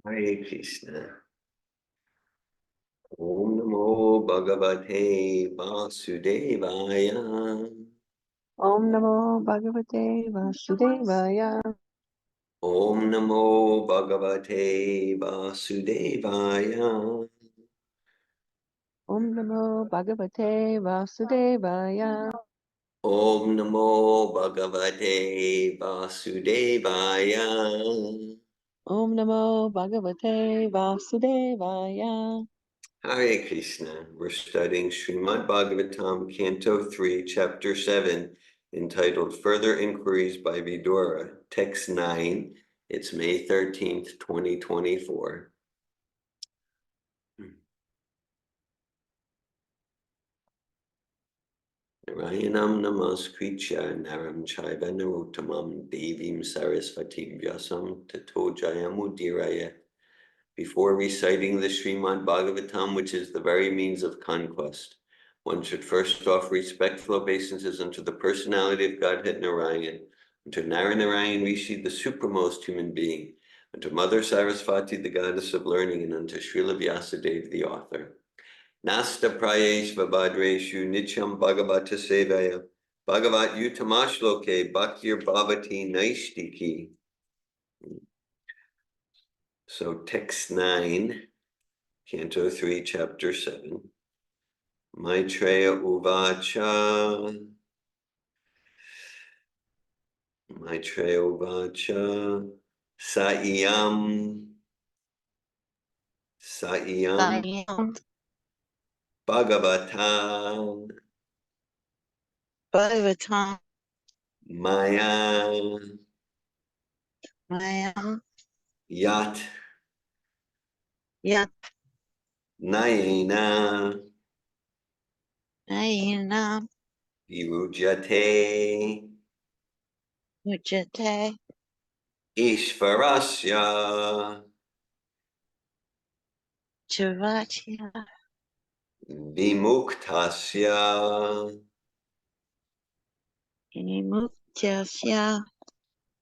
Hare Krishna. Om Namo Bhagavate Vasudevaya. Om Namo Bhagavate Vasudevaya. Om Namo Bhagavate Vasudevaya. Om Namo Bhagavate Vasudevaya. Om Namo Bhagavate Vasudevaya. Om Namo Bhagavate Vasudevaya. Hare Krishna. We're studying Srimad Bhagavatam, Canto 3, Chapter 7, entitled Further Inquiries by Vidura, Text 9. It's May 13th, 2024. Narayanam namaskritya naram chaiva narottamam devim sarasvatim vyasam tato jayamudiraya. Before reciting the Srimad Bhagavatam, which is the very means of conquest, one should first offer respectful obeisances unto the personality of Godhead Narayan, unto Narayan Rishi, the supremest human being, unto Mother Sarasvati, the goddess of learning, and unto Srila Vyasadeva, the author. Nasta prayesh vabhadreshu nityam bhagavata sevaya bhagavat utamashloke bhaktir bhavati naistiki. So text 9, Canto 3, Chapter 7. Maitreya Uvacha. Maitreya Uvacha. Saiyam. Bhagavatam. Maya. Yat. Nayena. Virujate. Ishvarasya. Vimuktasya.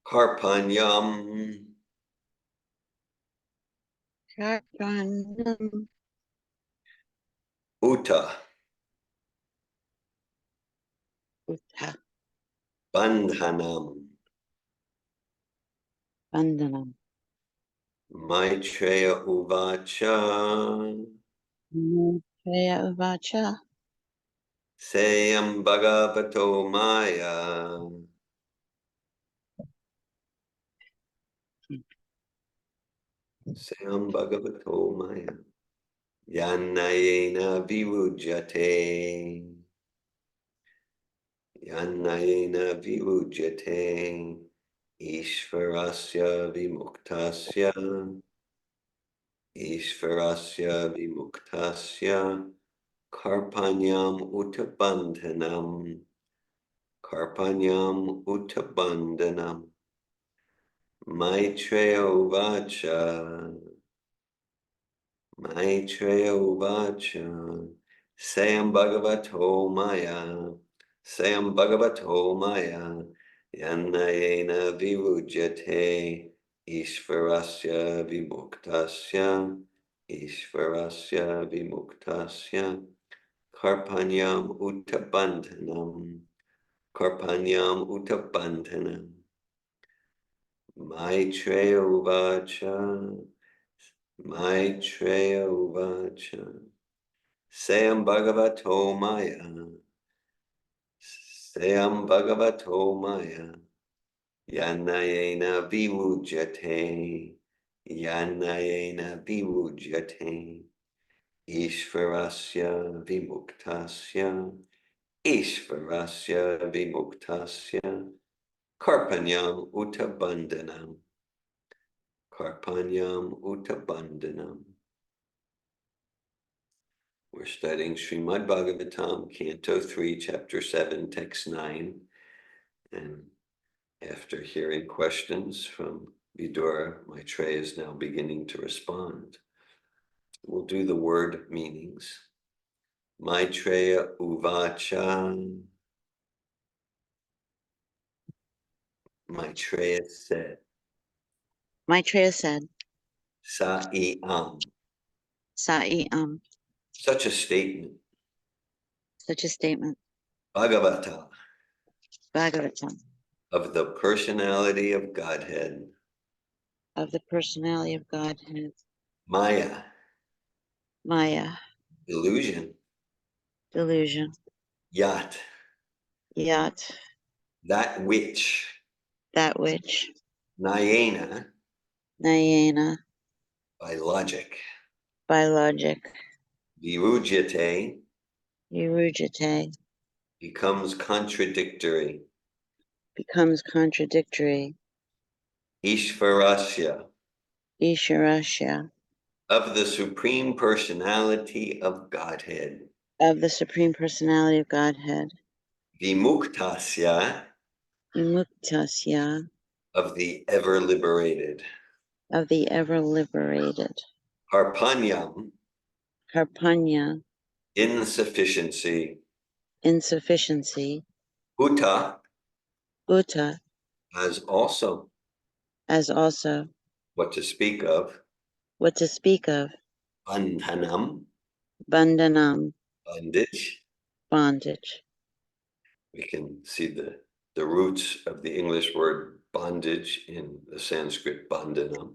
Karpanyam. Uta. Bandhanam. Maitreya Uvacha. Sayam Bhagavato Maya. Sayam Bhagavato Maya. Yanayena Virujate. Yanayena Virujate. Ishvarasya Vimuktasya. Ishvarasya Vimuktasya. Karpanyam Utabandhanam. Karpanyam Utabandhanam. Maitreya Uvacha. Maitreya Uvacha. Sayam Bhagavato Maya. Sayam Bhagavato Maya. Yanayena Virujate. Ishvarasya Vimuktasya. Ishvarasya Vimuktasya. Karpanyam Utabandhanam. Karpanyam Utabandhanam. Maitreya Uvacha. Maitreya Uvacha. Sayam Bhagavato Maya. Sayam Bhagavato Maya. Yanayena Vivujate. Yanayena Vivujate. Ishvarasya Vimuktasya. Ishvarasya Vimuktasya. Karpanyam Utabandhanam. Karpanyam Utabandhanam. We're studying Srimad Bhagavatam, Canto 3, Chapter 7, Text 9. And after hearing questions from Vidura, Maitreya is now beginning to respond. We'll do the word meanings. Maitreya Uvacha. Maitreya said. Maitreya said, Sa-i-am. Sa-i-am. Such a statement. Such a statement. Bhagavata. Bhagavatam. Of the personality of Godhead. Of the personality of Godhead. Maya. Maya. Illusion. Delusion. Yat. Yat. That which. That which. Nayena. Nayena. By logic. By logic. Virujyate. Virujyate. Becomes contradictory. Becomes contradictory. Ishvarasya. Isharasya. Of the Supreme Personality of Godhead. Of the Supreme Personality of Godhead. Vimuktasya. Vimuktasya. Of the ever liberated. Of the ever liberated. Harpanyam. Harpanya. Insufficiency. Insufficiency. Uta. Uta. As also. As also. What to speak of. What to speak of. Bandhanam. Bandhanam. Bondage. Bondage. We can see the roots of the English word bondage in the Sanskrit bandhanam.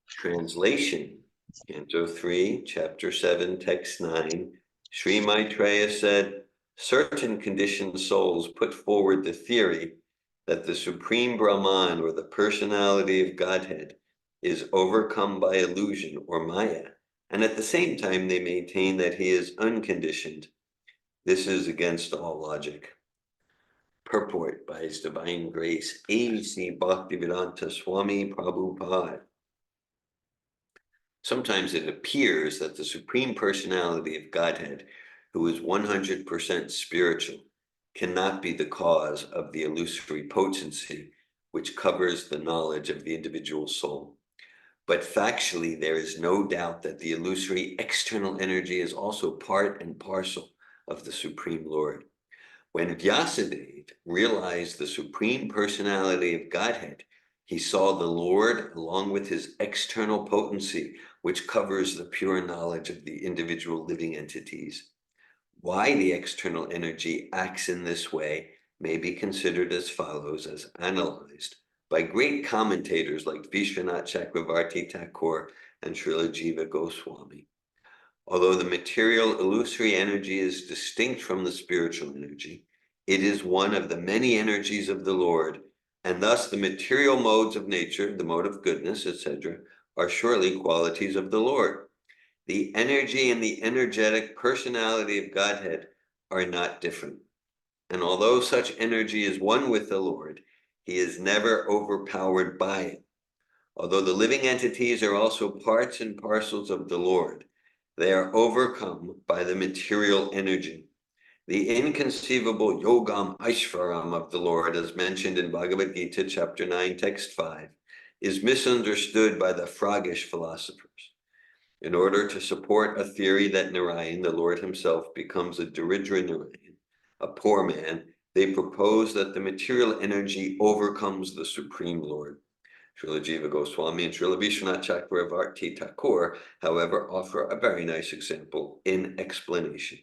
Translation. Canto 3, Chapter 7, Text 9. Sri Maitreya said, certain conditioned souls put forward the theory that the Supreme Brahman, or the personality of Godhead, is overcome by illusion or maya, and at the same time they maintain that he is unconditioned. This is against all logic. Purport by His Divine Grace, A.C. Bhaktivedanta Swami Prabhupada. Sometimes it appears that the Supreme Personality of Godhead, who is 100% spiritual, cannot be the cause of the illusory potency which covers the knowledge of the individual soul. But factually, there is no doubt that the illusory external energy is also part and parcel of the Supreme Lord. When Vyasadeva realized the Supreme Personality of Godhead, he saw the Lord along with his external potency, which covers the pure knowledge of the individual living entities. Why the external energy acts in this way may be considered as follows, as analyzed by great commentators like Vishwanath Chakravarti Thakur and Srila Jiva Goswami. Although the material illusory energy is distinct from the spiritual energy, it is one of the many energies of the Lord, and thus the material modes of nature, the mode of goodness, etc., are surely qualities of the Lord. The energy and the energetic personality of Godhead are not different. And although such energy is one with the Lord, he is never overpowered by it. Although the living entities are also parts and parcels of the Lord, they are overcome by the material energy. The inconceivable yogam aishvaram of the Lord, as mentioned in Bhagavad Gita, chapter 9, text 5, is misunderstood by the Fraggish philosophers. In order to support a theory that Narayan, the Lord himself, becomes a Daridra Narayan, a poor man, they propose that the material energy overcomes the Supreme Lord. Srila Jiva Goswami and Srila Vishwanath Chakravarti Thakur, however, offer a very nice example in explanation.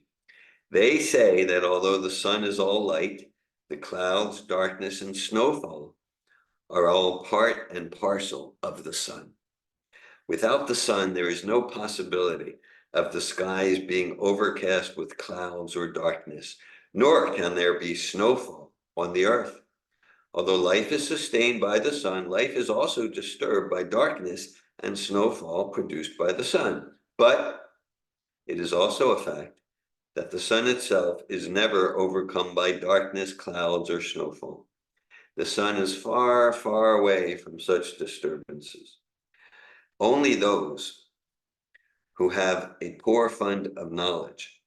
They say that although the sun is all light, the clouds, darkness, and snowfall are all part and parcel of the sun. Without the sun, there is no possibility of the skies being overcast with clouds or darkness, nor can there be snowfall on the earth. Although life is sustained by the sun, life is also disturbed by darkness and snowfall produced by the sun. But it is also a fact that the sun itself is never overcome by darkness, clouds, or snowfall. The sun is far, far away from such disturbances. Only those who have a poor fund of knowledge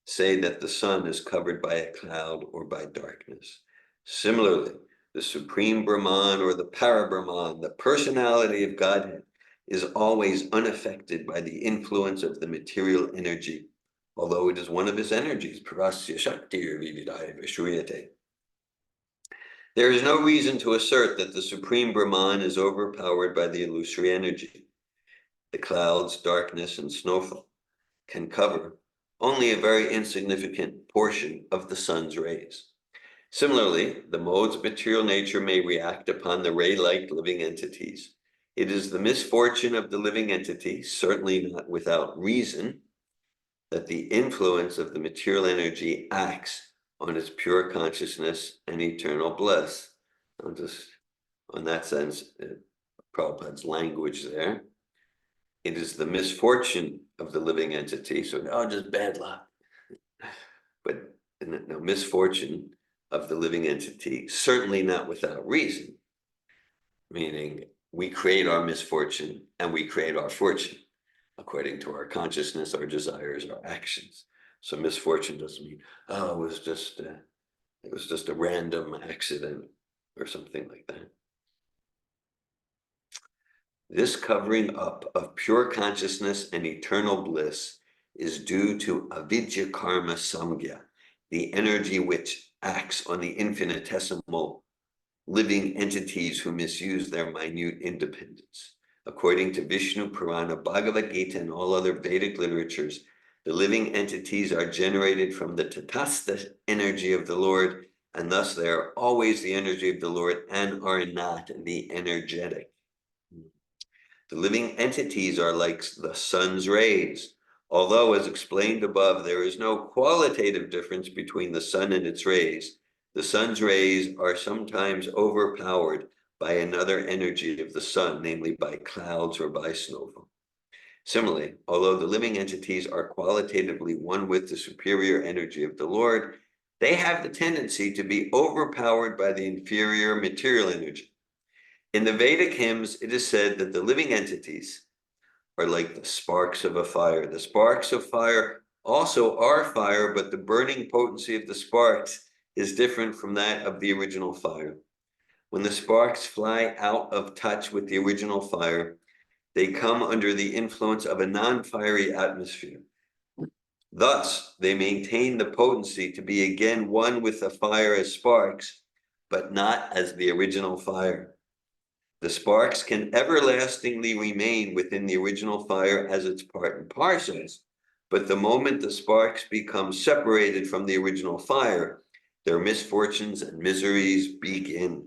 say that the sun is covered by a cloud or by darkness. Similarly, the Supreme Brahman or the Para-Brahman, the personality of Godhead, is always unaffected by the influence of the material energy, although it is one of his energies, parasya shaktir vividaya vishruyate. There is no reason to assert that the Supreme Brahman is overpowered by the illusory energy. The clouds, darkness, and snowfall can cover only a very insignificant portion of the sun's rays. Similarly, the modes of material nature may react upon the ray-like living entities. It is the misfortune of the living entity, certainly not without reason, that the influence of the material energy acts on its pure consciousness and eternal bliss. I'll just, on that sense, Prabhupada's language there. It is the misfortune of the living entity, so no, just bad luck. But no, misfortune of the living entity, certainly not without reason, meaning we create our misfortune and we create our fortune according to our consciousness, our desires, our actions. So misfortune doesn't mean, oh, it was just a random accident or something like that. This covering up of pure consciousness and eternal bliss is due to avidya karma samgya, the energy which acts on the infinitesimal living entities who misuse their minute independence. According to Vishnu Purana, Bhagavad Gita, and all other Vedic literatures, the living entities are generated from the tatastha energy of the Lord, and thus they are always the energy of the Lord and are not the energetic. The living entities are like the sun's rays. Although, as explained above, there is no qualitative difference between the sun and its rays, the sun's rays are sometimes overpowered by another energy of the sun, namely by clouds or by snowfall. Similarly, although the living entities are qualitatively one with the superior energy of the Lord, they have the tendency to be overpowered by the inferior material energy. In the Vedic hymns, it is said that the living entities are like the sparks of a fire. The sparks of fire also are fire, but the burning potency of the sparks is different from that of the original fire. When the sparks fly out of touch with the original fire, they come under the influence of a non-fiery atmosphere. Thus, they maintain the potency to be again one with the fire as sparks, but not as the original fire. The sparks can everlastingly remain within the original fire as its part and parcels, but the moment the sparks become separated from the original fire, their misfortunes and miseries begin.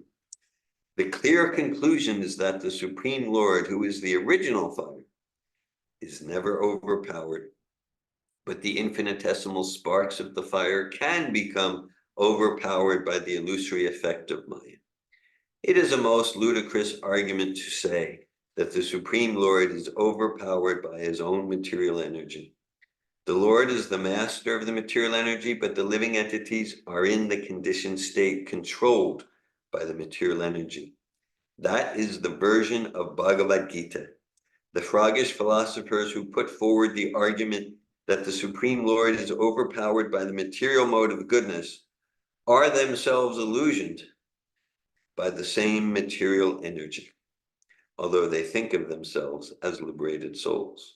The clear conclusion is that the Supreme Lord, who is the original fire, is never overpowered, but the infinitesimal sparks of the fire can become overpowered by the illusory effect of Maya. It is a most ludicrous argument to say that the Supreme Lord is overpowered by his own material energy. The Lord is the master of the material energy, but the living entities are in the conditioned state controlled by the material energy. That is the version of Bhagavad Gita. The froggish philosophers who put forward the argument that the Supreme Lord is overpowered by the material mode of goodness are themselves illusioned by the same material energy, although they think of themselves as liberated souls.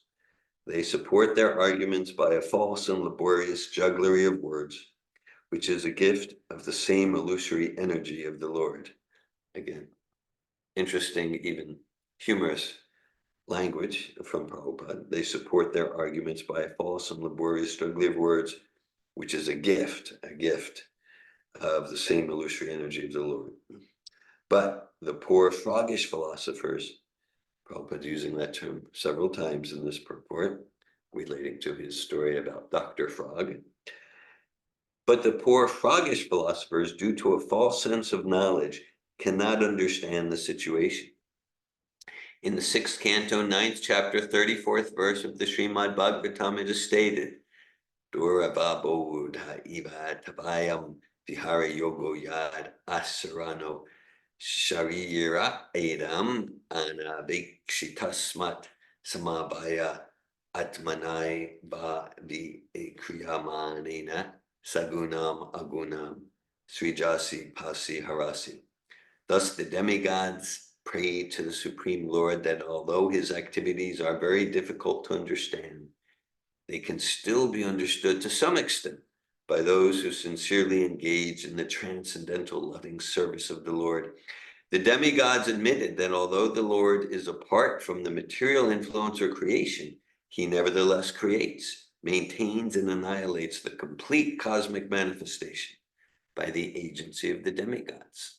They support their arguments by a false and laborious jugglery of words, which is a gift of the same illusory energy of the Lord. Again, interesting, even humorous language from Prabhupada. They support their arguments by a false and laborious jugglery of words, which is a gift of the same illusory energy of the Lord. But the poor froggish philosophers, Prabhupada using that term several times in this purport, relating to his story about Dr. Frog. But the poor froggish philosophers, due to a false sense of knowledge, cannot understand the situation. In the 6th canto, 9th chapter, 34th verse of the Srimad Bhagavatam, it is stated, Durababodha iva tabayam vihara yogo yad asarano Sharira Edam Anavikshitasmat Samabhaya Atmanai Ba Vi Kriyamanena Sagunam Agunam Srijasi Pasi Harasi. Thus the demigods pray to the Supreme Lord that although his activities are very difficult to understand, they can still be understood to some extent by those who sincerely engage in the transcendental loving service of the Lord. The demigods admitted that although the Lord is apart from the material influence or creation, he nevertheless creates, maintains, and annihilates the complete cosmic manifestation by the agency of the demigods.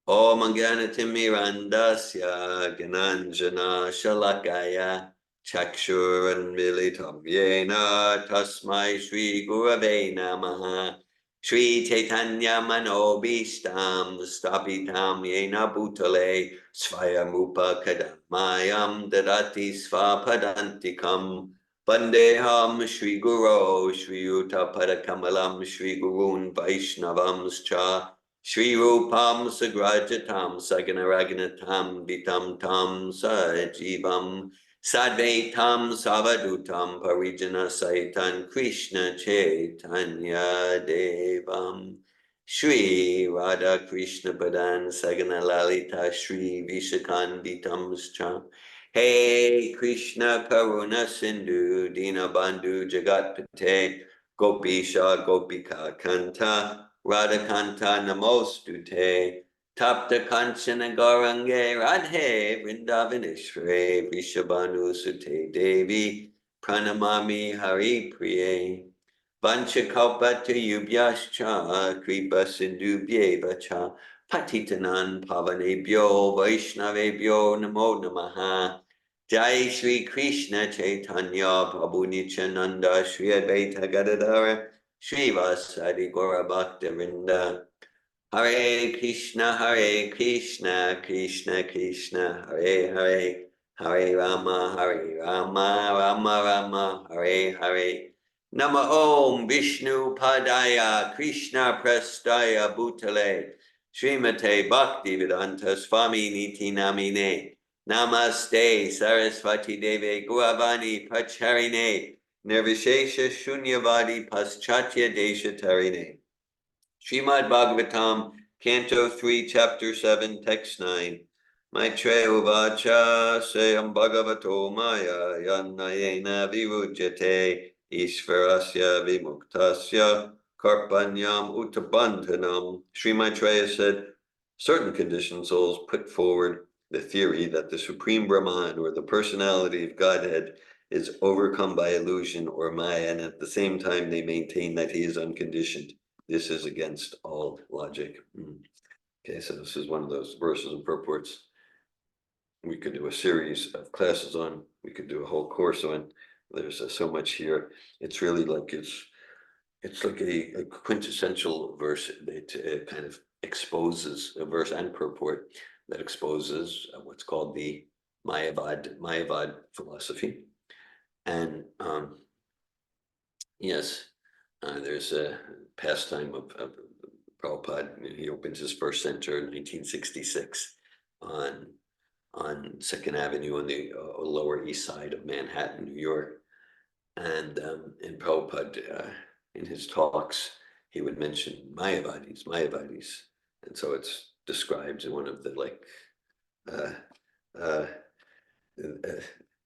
Om Ganatimirandasya Gananjana Shalakaya Chakshuranmilitam Yena Tasmai Shri Gurave Namaha Shri Chaitanya Manobishtam Stapitam Yena Bhutale Svayamupa Kadamayam Dadati Svapadantikam Vandeham Shri Guru Shri Yuta Padakamalam Shri Gurun Vaishnavamscha Shri Rupam Sagrajatam Saganaraganatam Vitam Tam Sajivam Sadvaitam Savadutam Parijana Saitan Krishna Chaitanya Devam Shri Radha Krishna Padan Sagana Lalita Shri Vishakan Vitamscha Hey Krishna Karuna Sindhu Dina Bandhu Jagat Pate Gopisha Gopika Kanta Radhakanta Namostute Tapta Kanchana Gaurange Radhe Vrindavaneshware Vishabhanu Sute Devi Pranamami Hari Priye Vanchakalpata Yubhyascha Kripa Sindhubhyeva Cha Patitanan Pavanebhyo Vaishnavebhyo Namo Namaha Jai Shri Krishna Chaitanya Prabhu Nityananda Shri Advaita Gadadhara Srivasadi Gaura Bhakta Hare Krishna, Krishna Krishna, Hare Hare, Hare Rama, Rama Rama, Hare Hare. Nama Om Vishnu Padaya, Krishna Prastaya Bhutale, Srimate Bhakti Vedanta Swami Niti Namine, Namaste Saraswati Deve Guravani Pacharine, Nirvishesha Shunyavadi Paschatya Desha Tarine. Srimad Bhagavatam, Canto 3, Chapter 7, Text 9. Maitreya Uvacha Sayam Bhagavato Maya Yanayena Virujyate Ishvarasya Vimuktasya Karpanyam Utabandhanam. Sri Maitreya said, certain conditioned souls put forward the theory that the Supreme Brahman, or the personality of Godhead, is overcome by illusion or Maya, and at the same time they maintain that he is unconditioned. This is against all logic. Okay, so this is one of those verses and purports we could do a series of classes on. We could do a whole course on. There's so much here. It's really like it's like a quintessential verse that kind of exposes a verse and purport that exposes what's called the Mayavad philosophy. And yes, there's a pastime of Prabhupada. He opens his first center in 1966 on Second Avenue on the Lower East Side of Manhattan, New York. And Prabhupada, in his talks, he would mention Mayavadis. And so it's described in one of the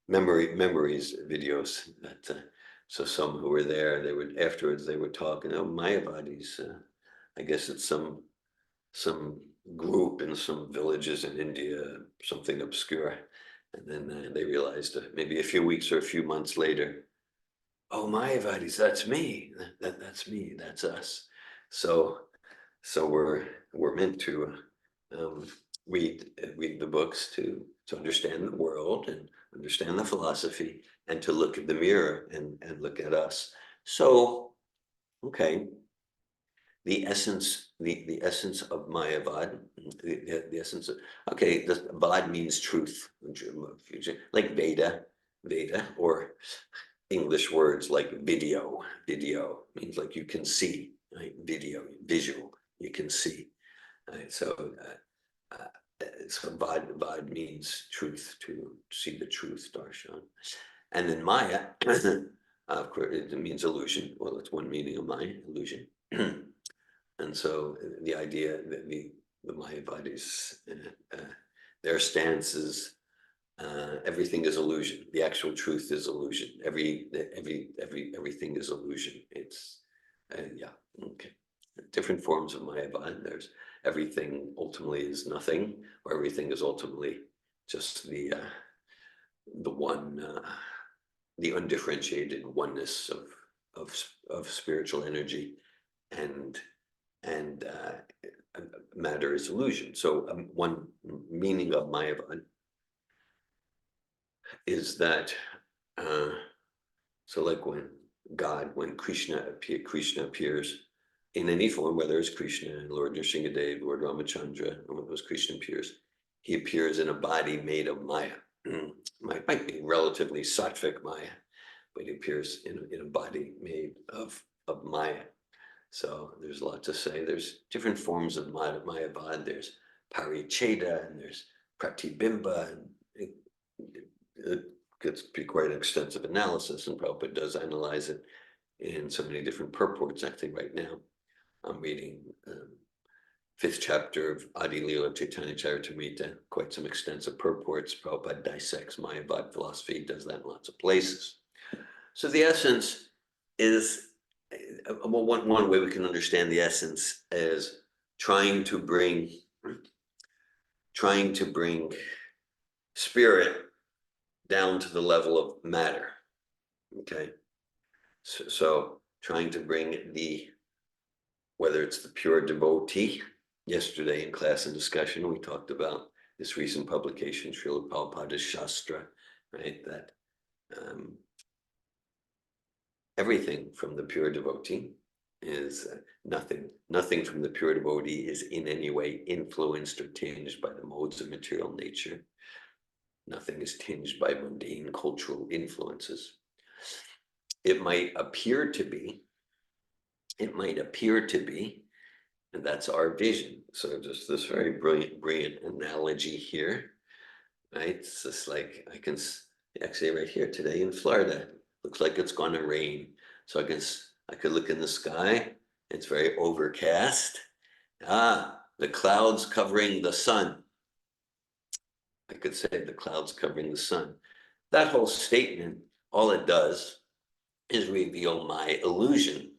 memories videos that so some who were there, they would afterwards they would talk, Mayavadis, I guess it's some group in some villages in India, something obscure. And then they realized maybe a few weeks or a few months later, oh, Mayavadis, that's me. That's me. That's us. So we're meant to read the books to understand the world and understand the philosophy, and to look at the mirror and look at us. So, okay, the essence of Mayavad, the essence of, okay, the Vad means truth, like Veda, or English words like video means like you can see, right? Visual, you can see, right? So Vad means truth, to see the truth, darshan. And then Maya, of course, it means illusion. Well, it's one meaning of Maya, illusion. And so the idea that the Mayavadis, their stance is everything is illusion. The actual truth is illusion. Everything is illusion. Yeah, okay. Different forms of Mayavad. There's everything ultimately is nothing, or everything is ultimately just the one, the undifferentiated oneness of spiritual energy, and matter is illusion. So one meaning of Mayavad is that so like when Krishna appears in any form, whether it's Krishna, Lord Nrsingadev, Lord Ramachandra, or when those Krishna appears, he appears in a body made of Maya. Might be relatively sattvic Maya, but he appears in a body made of Maya. So there's a lot to say. There's different forms of Mayavad. There's Paricheda and there's Pratibimba. And it gets to be quite an extensive analysis, and Prabhupada does analyze it in so many different purports. Actually, right now, I'm reading 5th chapter of Adi Lila Chaitanya Charitamrita, quite some extensive purports. Prabhupada dissects Mayavad philosophy, does that in lots of places. So the essence is, well, one way we can understand the essence is trying to bring spirit down to the level of matter. Okay, so trying to bring whether it's the pure devotee. Yesterday in class and discussion, we talked about this recent publication, Srila Prabhupada's Shastra, right? That everything from the pure devotee is nothing from the pure devotee is in any way influenced or tinged by the modes of material nature. Nothing is tinged by mundane cultural influences. It might appear to be, and that's our vision. So just this very brilliant analogy here, right? It's just like I can actually right here today in Florida, looks like it's going to rain. So I could look in the sky. It's very overcast. The clouds covering the sun. I could say the clouds covering the sun. That whole statement, all it does is reveal my illusion.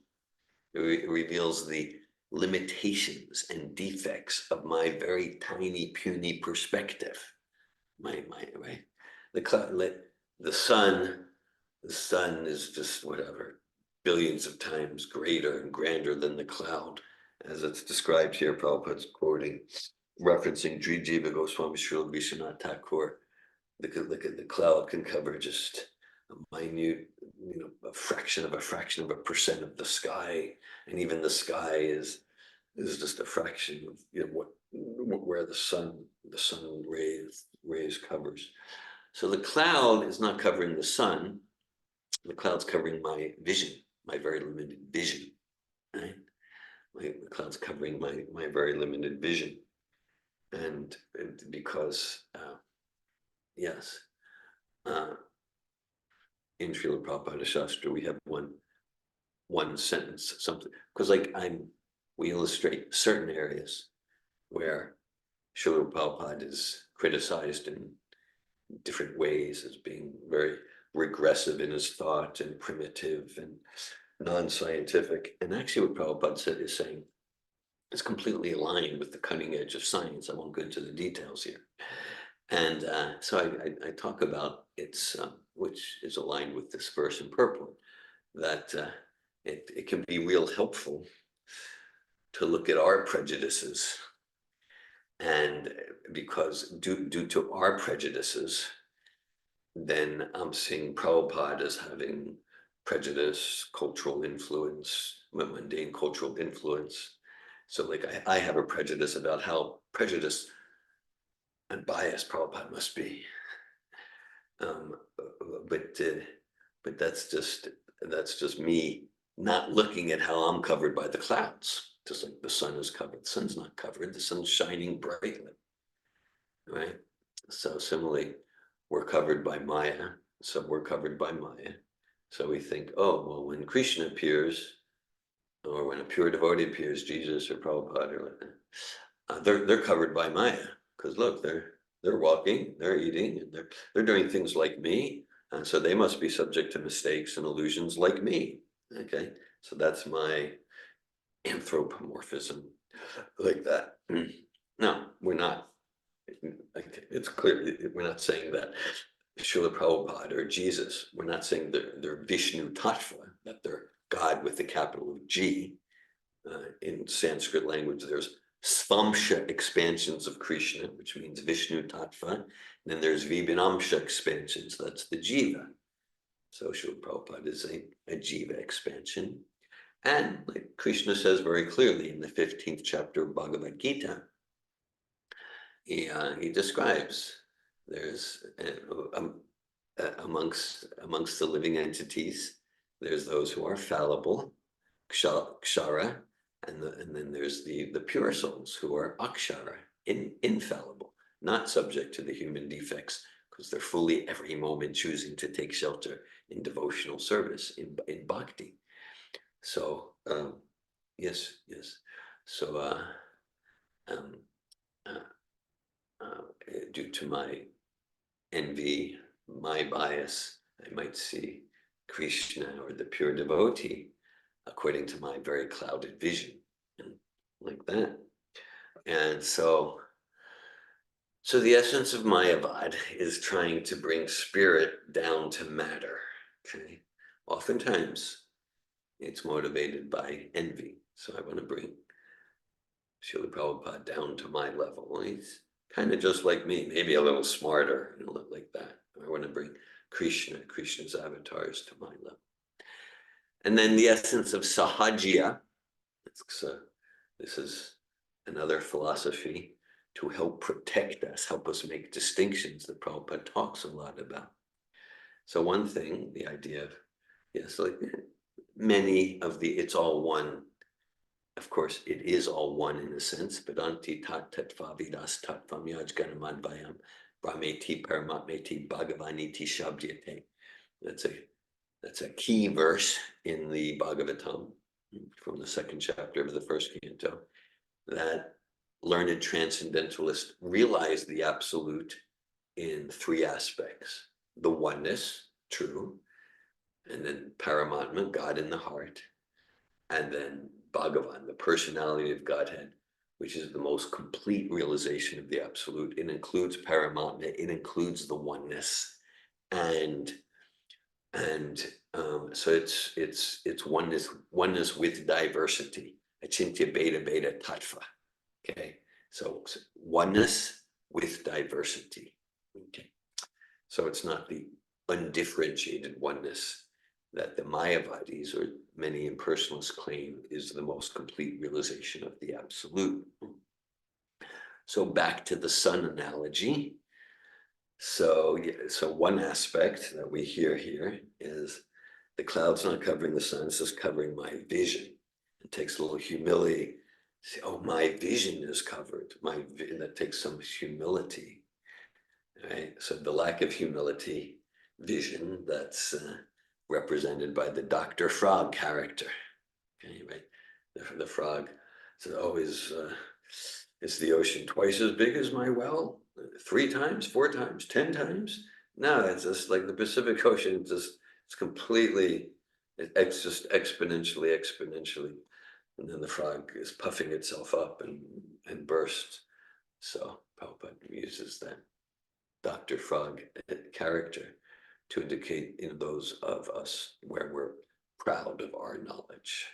It reveals the limitations and defects of my very tiny, puny perspective. Right? The sun is just whatever, billions of times greater and grander than the cloud, as it's described here. Prabhupada's quoting, referencing Sri Jiva Goswami Srila Vishwanath Thakur. The cloud can cover just a minute, a fraction of a percent of the sky, and even the sky is just a fraction of where the sun rays covers. So the cloud is not covering the sun. The cloud's covering my vision, my very limited vision, right? The cloud's covering my very limited vision, and because yes. In Srila Prabhupada Shastra, we have one sentence, something, because we illustrate certain areas where Srila Prabhupada is criticized in different ways as being very regressive in his thought and primitive and non-scientific. And actually what Prabhupada is saying is completely aligned with the cutting edge of science. I won't go into the details here. And so I talk about its, which is aligned with this verse in purport, that it can be real helpful to look at our prejudices. And because due to our prejudices, then I'm seeing Prabhupada as having prejudice, cultural influence, mundane cultural influence. So like I have a prejudice about how prejudiced and biased Prabhupada must be. But that's just me not looking at how I'm covered by the clouds. Just like the sun is covered. The sun's not covered, the sun's shining brightly. Right? So similarly, we're covered by Maya. So we're covered by Maya. So we think, oh, well, when Krishna appears, or when a pure devotee appears, Jesus or Prabhupada, or like that, they're covered by Maya. Because look, they're walking, they're eating, and they're doing things like me. And so they must be subject to mistakes and illusions like me. Okay, so that's my anthropomorphism like that. No, we're not. It's clear we're not saying that Srila Prabhupada or Jesus, we're not saying they're Vishnu Tattva, that they're God with the capital G. In Sanskrit language, there's Svamsha expansions of Krishna, which means Vishnu Tattva. And then there's Vibhinamsha expansions, that's the Jiva. So Srila Prabhupada is a Jiva expansion. And like Krishna says very clearly in the 15th chapter of Bhagavad Gita, he describes there's amongst the living entities, there's those who are fallible, kshara, and then there's the pure souls who are akshara, infallible, not subject to the human defects, because they're fully every moment choosing to take shelter in devotional service, in bhakti. So yes. So due to my envy, my bias, I might see Krishna or the pure devotee according to my very clouded vision, and like that. And so the essence of Mayavad is trying to bring spirit down to matter. Okay, oftentimes it's motivated by envy. So I want to bring Srila Prabhupada down to my level. He's kind of just like me, maybe a little smarter, like that. I want to bring Krishna's avatars to my level. And then the essence of Sahajya, this is another philosophy to help protect us, help us make distinctions that Prabhupada talks a lot about. So one thing, the idea of, yes, like many of the, it's all one. Of course, it is all one in a sense, but anti tat tattva vidas tattvam yajganamadvayam brahmeti paramatmeti bhagavaniti shabdyate. That's a key verse in the Bhagavatam from the second chapter of the first canto, that learned transcendentalists realize the absolute in three aspects: the oneness, true, and then Paramatma, God in the heart, and then Bhagavan, the personality of Godhead, which is the most complete realization of the absolute. It includes Paramatma, it includes the oneness, and so it's oneness with diversity. Achintya beta tattva. Okay, so oneness with diversity. Okay, so it's not the undifferentiated oneness that the Mayavadis or many impersonalists claim is the most complete realization of the absolute. So back to the sun analogy. So one aspect that we hear here is the cloud's not covering the sun, it's just covering my vision. It takes a little humility. Say, oh, my vision is covered. That takes some humility, right? So the lack of humility, vision, that's represented by the Dr. Frog character. Okay, right? The frog says, oh, is the ocean twice as big as my well? 3 times, 4 times, 10 times? No, it's just like the Pacific Ocean. It's completely, it's just exponentially. And then the frog is puffing itself up and bursts. So Prabhupada uses that Dr. Frog character to indicate in those of us where we're proud of our knowledge,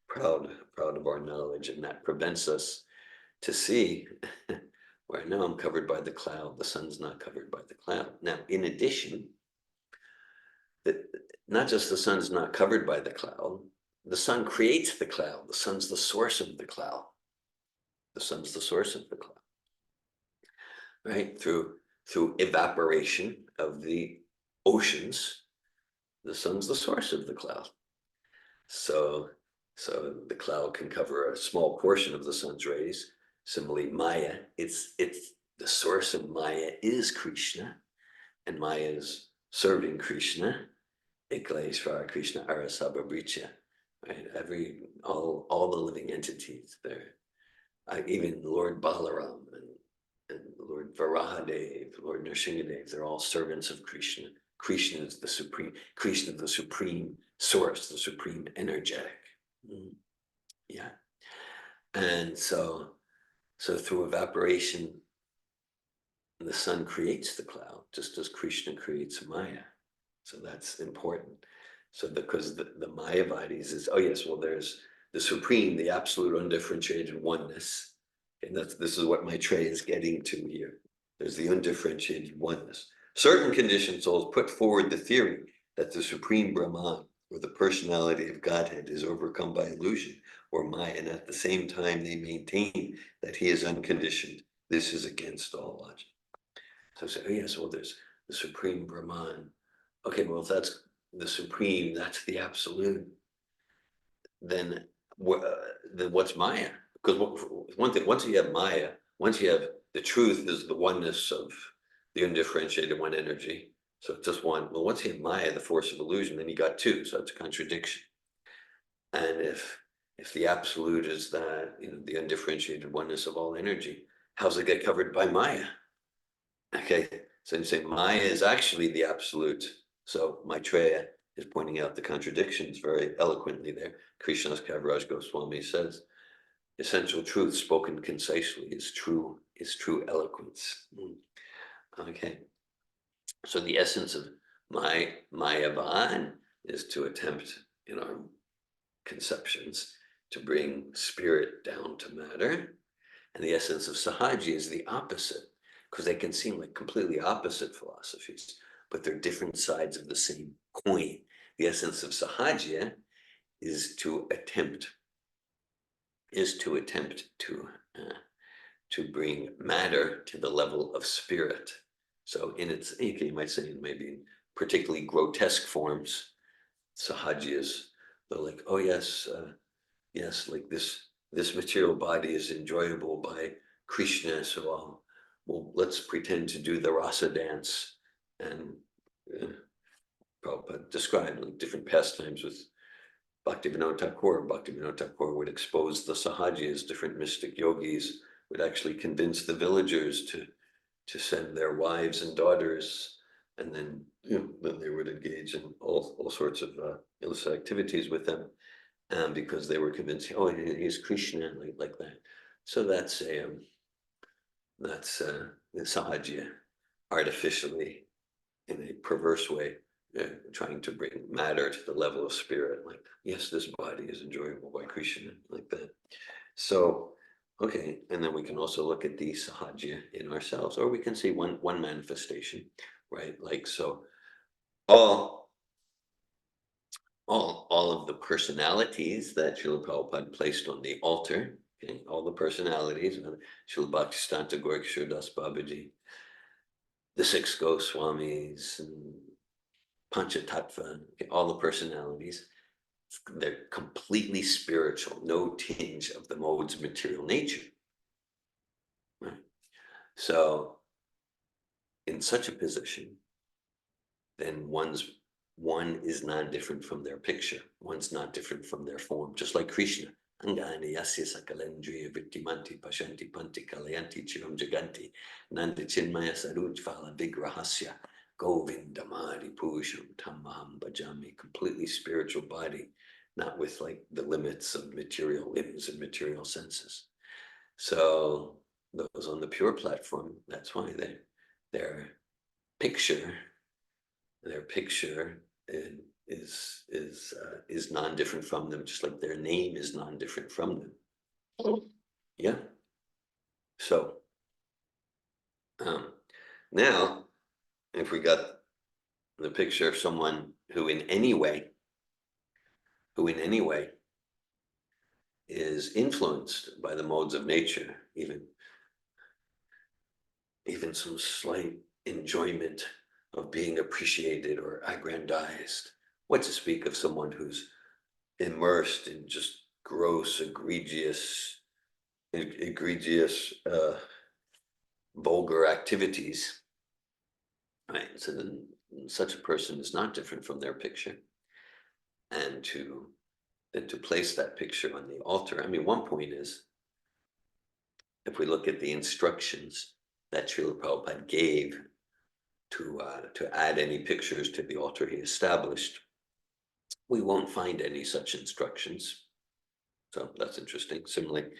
proud of our knowledge, and that prevents us to see where now I'm covered by the cloud, the sun's not covered by the cloud. Now, in addition, that not just the sun's not covered by the cloud, the sun creates the cloud. The sun's the source of the cloud. The sun's the source of the cloud, right? Through evaporation of the oceans, the sun's the source of the cloud. So the cloud can cover a small portion of the sun's rays. Similarly, Maya, it's the source of Maya is Krishna, and Maya is serving Krishna. Ikleshvara Krishna Arasabhabricha, right? All the living entities there. Even Lord Balaram and Lord Varahadev, Lord Nrsingadev, they're all servants of Krishna. Krishna is the supreme source, the supreme energetic. Yeah. And so through evaporation, the sun creates the cloud, just as Krishna creates Maya. So that's important. So because the Mayavadis is, oh yes, well, there's the supreme, the absolute undifferentiated oneness. And this is what Maitreya is getting to here. There's the undifferentiated oneness. Certain conditioned souls put forward the theory that the supreme Brahman, or the personality of Godhead, is overcome by illusion or Maya, and at the same time they maintain that he is unconditioned. This is against all logic. So I say, oh yes, well, there's the supreme Brahman. Okay, well, if that's the supreme, that's the absolute, then what's Maya? Because one thing, once you have Maya, once you have the truth is the oneness of the undifferentiated one energy. So it's just one. Well, once you have Maya, the force of illusion, then you got two. So it's a contradiction. And if the absolute is that, the undifferentiated oneness of all energy, how's it get covered by Maya? Okay, so you say Maya is actually the absolute. So Maitreya is pointing out the contradictions very eloquently there. Krishnadas Kaviraj Goswami says, essential truth spoken concisely is true eloquence. Okay, so the essence of Mayavan is to attempt in our conceptions to bring spirit down to matter. And the essence of Sahaji is the opposite, because they can seem like completely opposite philosophies, but they're different sides of the same coin. The essence of Sahaja is to attempt to bring matter to the level of spirit. So in its, you might say, maybe in particularly grotesque forms, Sahaja is, they're like, oh yes, yes, like this material body is enjoyable by Krishna, so well, let's pretend to do the rasa dance. And Prabhupada described like different pastimes with Bhaktivinoda Thakur. Bhaktivinoda Thakur would expose the Sahajis, different mystic yogis would actually convince the villagers to send their wives and daughters, and then then they would engage in all sorts of illicit activities with them. Because they were convinced, oh, he's Krishna, like that. So that's Sahaja, artificially, in a perverse way, trying to bring matter to the level of spirit. Like, yes, this body is enjoyable by Krishna, like that. So, okay, and then we can also look at the Sahaja in ourselves, or we can see one manifestation, right? Like, so all of the personalities that Srila Prabhupada placed on the altar, okay, all the personalities, Srila Bhaktisiddhanta Gaura Das Babaji, the six Goswamis, and Panchatattva, okay, all the personalities, they're completely spiritual, no tinge of the mode's material nature. Right? So, in such a position, then one is non-different from their picture. One's not different from their form, just like Krishna. Angani yasya sakalendriya vittimanti pashanti panti kalayanti chiram jaganti nandi chinmaya sarujvala vigrahasya Govinda Mari Pusham Tamaham Bhajami, completely spiritual body, not with like the limits of material limbs and material senses. So those on the pure platform, that's why their picture is non-different from them, just like their name is non-different from them. Yeah. So now, if we got the picture of someone who in any way is influenced by the modes of nature, even some slight enjoyment of being appreciated or aggrandized. What to speak of someone who's immersed in just gross, egregious, vulgar activities, right? So then such a person is not different from their picture. And to place that picture on the altar, I mean, one point is, if we look at the instructions that Srila Prabhupada gave to add any pictures to the altar he established, we won't find any such instructions. So that's interesting. Similarly,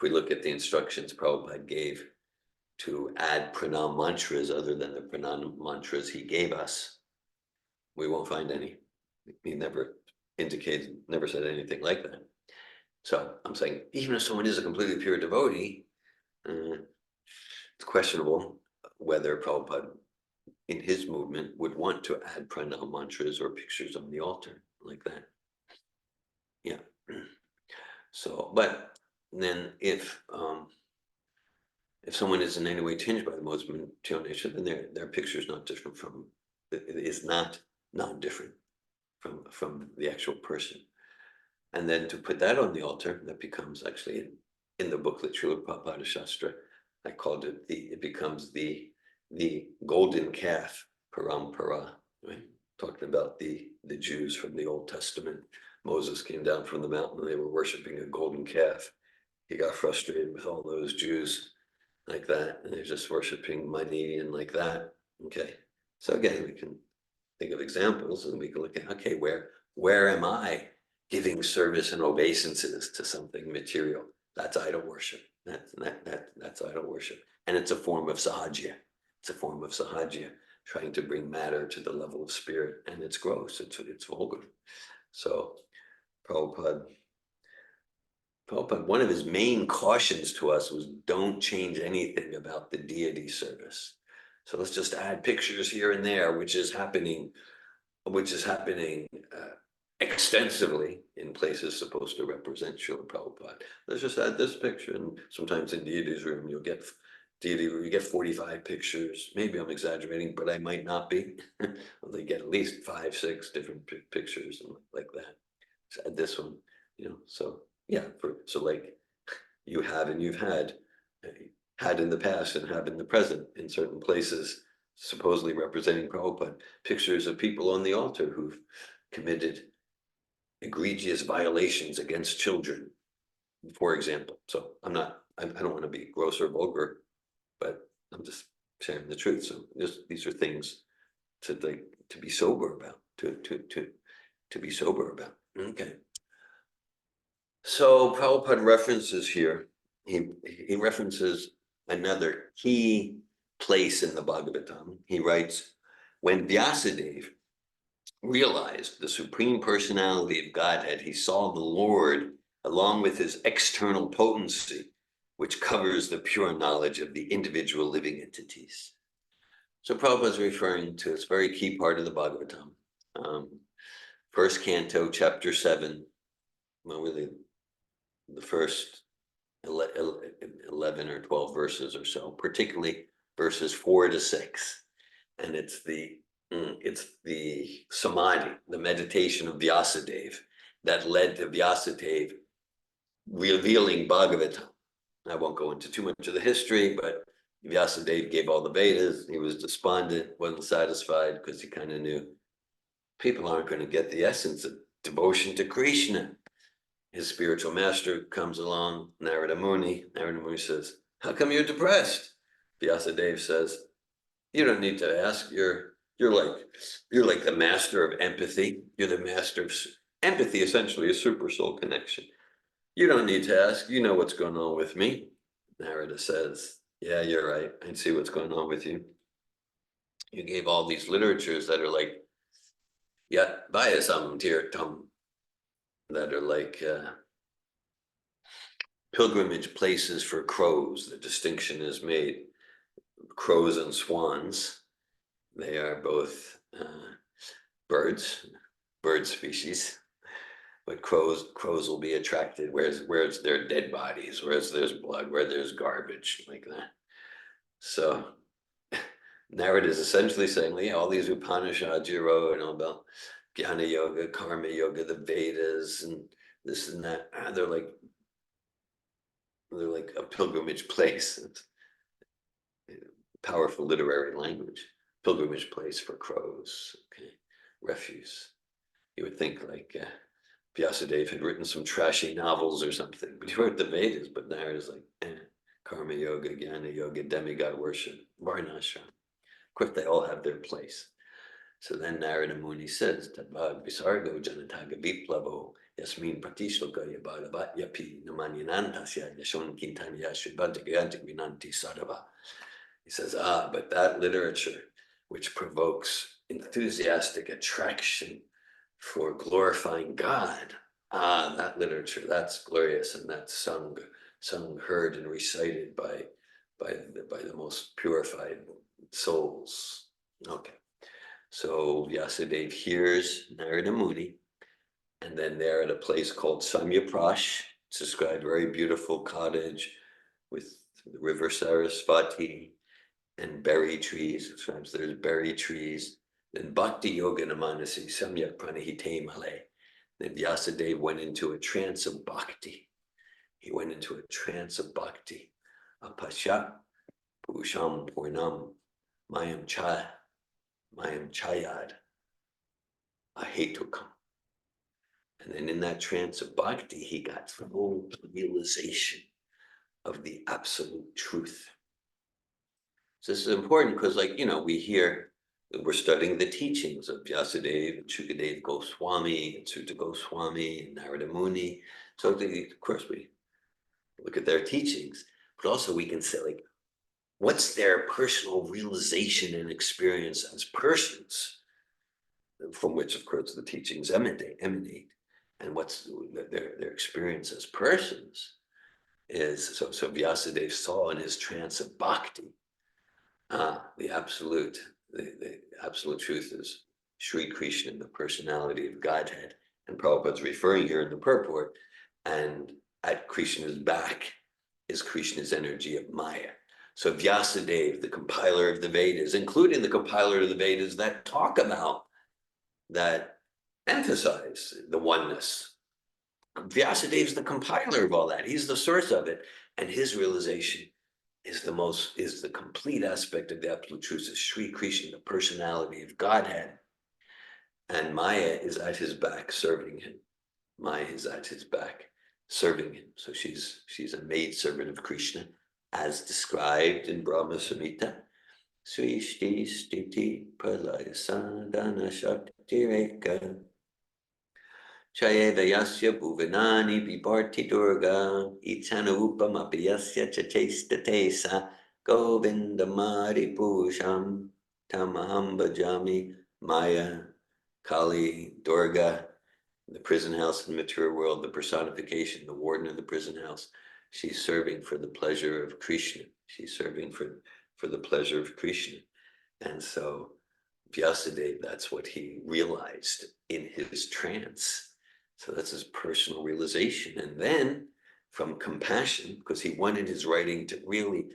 we look at the instructions Prabhupada gave to add pranam mantras other than the pranam mantras he gave us, we won't find any. He never indicated, never said anything like that. So I'm saying, even if someone is a completely pure devotee, it's questionable whether Prabhupada in his movement would want to add pranam mantras or pictures on the altar like that. Yeah. So, but then if someone is in any way tinged by the modes of material, then their picture is not different from, it is not different from the actual person. And then to put that on the altar, that becomes actually in the booklet Srila Prabhupada Shastra, I called it it becomes the golden calf parampara, right? Talking about the Jews from the Old Testament. Moses came down from the mountain and they were worshiping a golden calf. He got frustrated with all those Jews like that, and they're just worshiping money and like that. Okay, so again, we can think of examples and we can look at, okay, where am I giving service and obeisances to something material? That's idol worship. That's idol worship, and it's a form of sahajya. It's a form of sahajya, trying to bring matter to the level of spirit, and it's gross. It's vulgar. So Prabhupada, one of his main cautions to us was don't change anything about the deity service. So let's just add pictures here and there, which is happening extensively in places supposed to represent Srila Prabhupada. Let's just add this picture, and sometimes in deity's room you get 45 pictures. Maybe I'm exaggerating, but I might not be. Well, they get at least 5, 6 different pictures and like that. So add this one, so yeah, so like you have and you've had in the past and have in the present in certain places, supposedly representing Prabhupada, pictures of people on the altar who've committed egregious violations against children, for example. So I don't want to be gross or vulgar, but I'm just sharing the truth. So these are things to be sober about, to be sober about. Okay. So Prabhupada references here, he references another key place in the Bhagavatam. He writes, when Vyasadeva realized the supreme personality of Godhead, he saw the Lord along with his external potency, which covers the pure knowledge of the individual living entities. So Prabhupada is referring to this very key part of the Bhagavatam. First canto, chapter 7, well, really the first 11 or 12 verses or so, particularly verses 4 to 6. And it's the samadhi, the meditation of Vyasadeva that led to Vyasadeva revealing Bhagavatam. I won't go into too much of the history, but Vyasadeva gave all the Vedas. He was despondent, wasn't satisfied because he kind of knew people aren't going to get the essence of devotion to Krishna. His spiritual master comes along, Narada Muni. Narada Muni says, how come you're depressed? Vyasadeva says, you don't need to ask. You're like the master of empathy. You're the master of empathy, essentially a super soul connection. You don't need to ask. You know what's going on with me. Narada says, yeah, you're right. I see what's going on with you. You gave all these literatures that are like, yat vayasam tirtam, that are like pilgrimage places for crows. The distinction is made. Crows and swans, they are both bird species, but crows will be attracted where there are dead bodies, where there's blood, where there's garbage, like that. So Narada is essentially saying, yeah, all these Upanishads you wrote and all about Jnana Yoga, Karma Yoga, the Vedas, and this and that, they're like a pilgrimage place. It's powerful literary language. Pilgrimage place for crows, okay, refuse. You would think like Vyasadeva had written some trashy novels or something, but he wrote the Vedas, but Narada's like, Karma Yoga, Jnana Yoga, demigod worship, Varnashram. Of course, they all have their place. So then Narada Muni says, Tadvad Visargo Janataga Viplavo Yasmin Pratishlokaya Bhagavat Yapi Namanyanantasya Yashon Kintanya Shribantigantik Vinanti Sadava. He says, but that literature which provokes enthusiastic attraction for glorifying God, that literature, that's glorious, and that's sung, heard, and recited by the most purified souls. Okay, so Vyasadeva hears Narada Muni, and then they're at a place called Samyaprash. It's described, very beautiful cottage with the river Sarasvati and berry trees. Sometimes there's berry trees. Then Bhakti Yoga Namanasi Samyak Pranahite Male. Then Vyasadeva went into a trance of bhakti. He went into a trance of bhakti. Apasha Purusham Purnam Mayam Chayad Ahetukam. And then in that trance of bhakti, he got full realization of the absolute truth. So this is important because, like, we hear, we're studying the teachings of Vyasadeva, Shukadeva Goswami, and Sutta Goswami, and Narada Muni. So of course we look at their teachings, but also we can say, like, what's their personal realization and experience as persons, from which, of course, the teachings emanate, and what's their experience as persons is. So Vyasadeva saw in his trance of bhakti, the absolute truth is Sri Krishna, the personality of Godhead, and Prabhupada's referring here in the purport, and at Krishna's back is Krishna's energy of Maya. So Vyasadeva, the compiler of the Vedas, including the compiler of the Vedas that talk about, that emphasize the oneness. Vyasadeva is the compiler of all that. He's the source of it, and his realization is the complete aspect of the absolute truth is Sri Krishna, the personality of Godhead, and Maya is at his back serving him. Maya is at his back serving him. So she's a maid servant of Krishna, as described in Brahma Samhita. Srishti Stiti Pralaya Sadhana Shakti Reka Chayeva Yasya Bhuvanani Vibharti Durga Itana Upamapi Yasya Chachesta Tesa Govinda Mari Pusham Tamaham Bhajami. Maya, Kali, Durga, the prison house in the material world, the personification, the warden of the prison house. She's serving for the pleasure of Krishna. She's serving for the pleasure of Krishna. And so Vyasadeva, that's what he realized in his trance. So that's his personal realization. And then from compassion, because he wanted his writing to really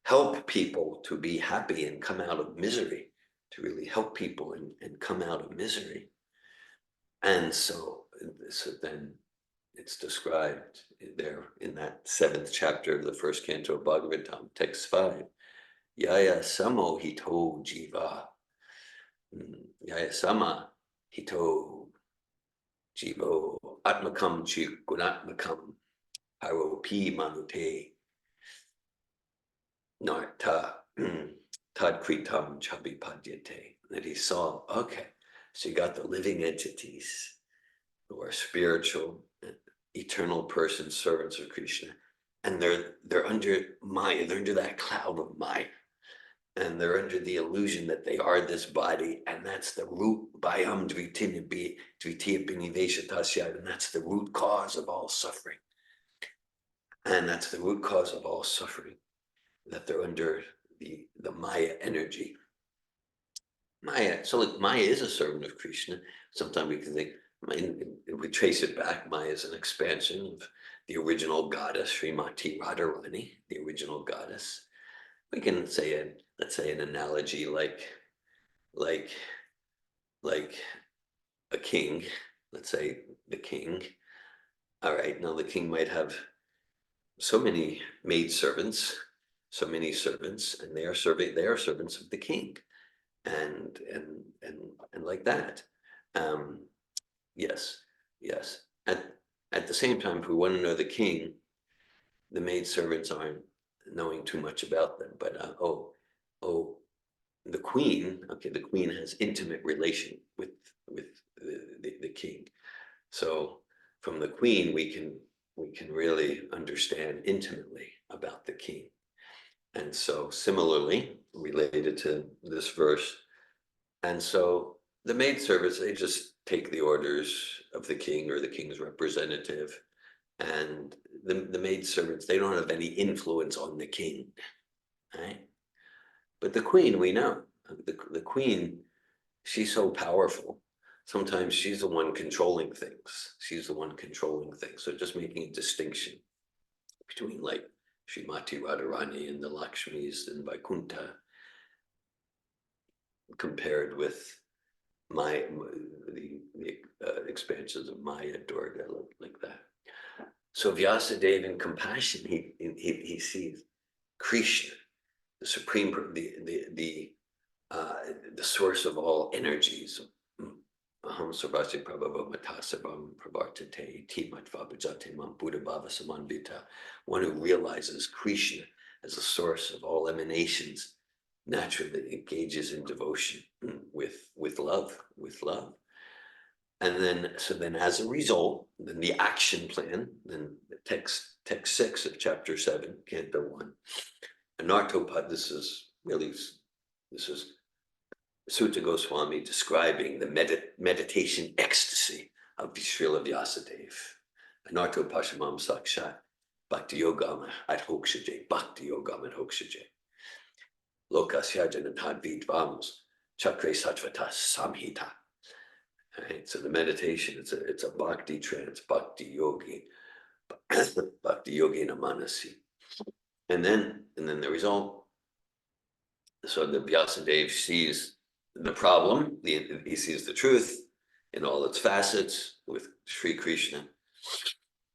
help people to be happy and come out of misery, to really help people and come out of misery. And so then it's described there in that 7th chapter of the first canto of Bhagavatam, text 5. Yaya samo hito jiva. Yaya sama hito jivo atmakam gunatmakam haropi manute narta tadkritam chabipadyate. That he saw, okay, so you got the living entities who are spiritual, eternal persons, servants of Krishna, and they're under Maya, they're under that cloud of Maya, and they're under the illusion that they are this body, and that's the root, Bhayam Dvitiya Biniveshatasya, and that's the root cause of all suffering. And that's the root cause of all suffering, that they're under the Maya energy. Maya, so like Maya is a servant of Krishna. Sometimes we can think, if we trace it back, Maya is an expansion of the original goddess, Srimati Radharani, the original goddess. We can say, let's say an analogy like a king, let's say the king. All right, now the king might have so many maid servants, so many servants, and they are servants of the king. And like that. Yes. At the same time, if we want to know the king, the maid servants aren't knowing too much about them. But the queen. Okay, the queen has intimate relation with the king. So from the queen, we can really understand intimately about the king. And so similarly, related to this verse, and so the maidservants, they just take the orders of the king or the king's representative, and the maidservants, they don't have any influence on the king, right? But the queen, we know, the queen, she's so powerful. Sometimes she's the one controlling things. She's the one controlling things. So just making a distinction between like Srimati Radharani and the Lakshmis and Vaikuntha compared with the expansions of Maya, Durga, like that. So Vyasadeva in compassion, he sees Krishna, the supreme, the source of all energies. Aham sarvasya prabhava matasabam pravartate timatva bhajate mam buddha bhava samanvita. One who realizes Krishna as a source of all emanations naturally engages in devotion with love. And then, so then as a result, then the action plan, then the text 6 of chapter 7, Canto 1. Anartopad, this is Sutta Goswami describing the meditation ecstasy of Srila Vyasadeva. Anartopashamam sakshat bhakti yogam ad hokshaje, bhakti yogam ad hokshaje. Lokasya janatad vidvams chakre satvata samhita. Right? So the meditation, it's a bhakti trance, bhakti yogi, bhakti yogi namanasi. And then the result, so the Vyasadeva sees the problem, he sees the truth in all its facets with Sri Krishna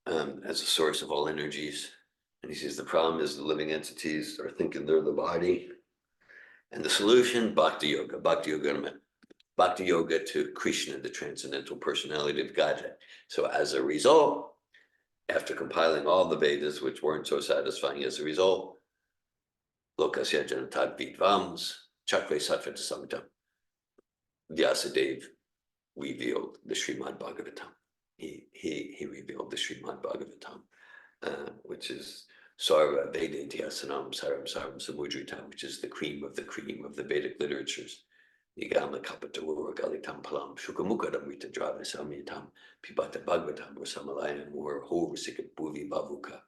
as a source of all energies. And he sees the problem is the living entities are thinking they're the body. And the solution, Bhakti Yoga to Krishna, the transcendental personality of Godhead. So as a result, after compiling all the Vedas, which weren't so satisfying as a result, Lokasya Janatad Vidvams, Chakre Sattva Samtam, Vyasadeva revealed the Srimad Bhagavatam. He revealed the Srimad Bhagavatam, which is Sarva Veda Dhyasanam Saram Saram Samudrita, which is the cream of the Vedic literatures. Nigama Kapataur Galitam Palam Shukamukadam Rita Drava Samyatam Pibata Bhagavatam or Samalayam or Hovasikat Bhuvi Bavuka.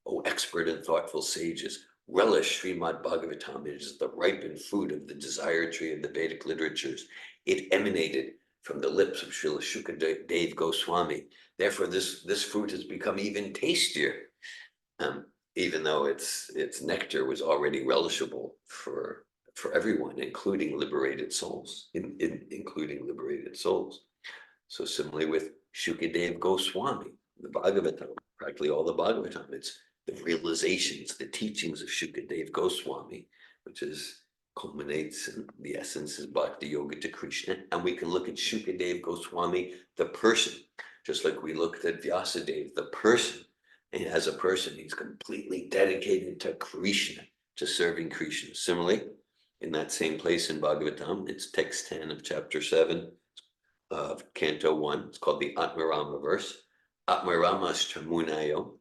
O expert and thoughtful sages, relish Srimad Bhagavatam. It is the ripened fruit of the desire tree of the Vedic literatures. It emanated from the lips of Srila Shukadeva Goswami. Therefore, this fruit has become even tastier, even though its nectar was already relishable for everyone, including liberated souls, including liberated souls. So similarly with Shukadeva Goswami, the Bhagavatam, practically all the Bhagavatam, it's the realizations, the teachings of Shukadeva Goswami, which culminates in the essence is Bhakti Yoga to Krishna. And we can look at Shukadeva Goswami, the person, just like we looked at Vyasadeva, the person. And as a person, he's completely dedicated to Krishna, to serving Krishna. Similarly, in that same place in Bhagavatam, it's text 10 of chapter 7 of Canto 1. It's called the Atmarama verse. Atmaramas Chamunayo,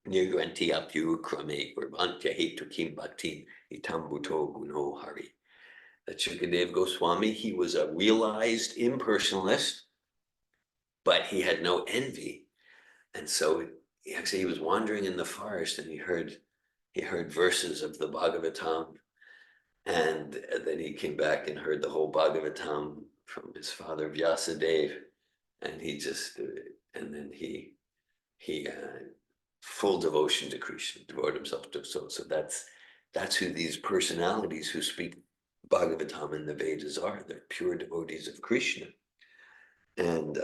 Nirgranti Apyu Krame, Urvantya Hetu Kim Bhaktin, Itambuto Guno Hari. That Shukadeva Goswami, he was a realized impersonalist, but he had no envy. And so he was wandering in the forest and he heard verses of the Bhagavatam. And then he came back and heard the whole Bhagavatam from his father Vyasadeva, and he full devotion to Krishna, devoted himself to. So that's who these personalities who speak Bhagavatam in the Vedas are. They're pure devotees of Krishna. And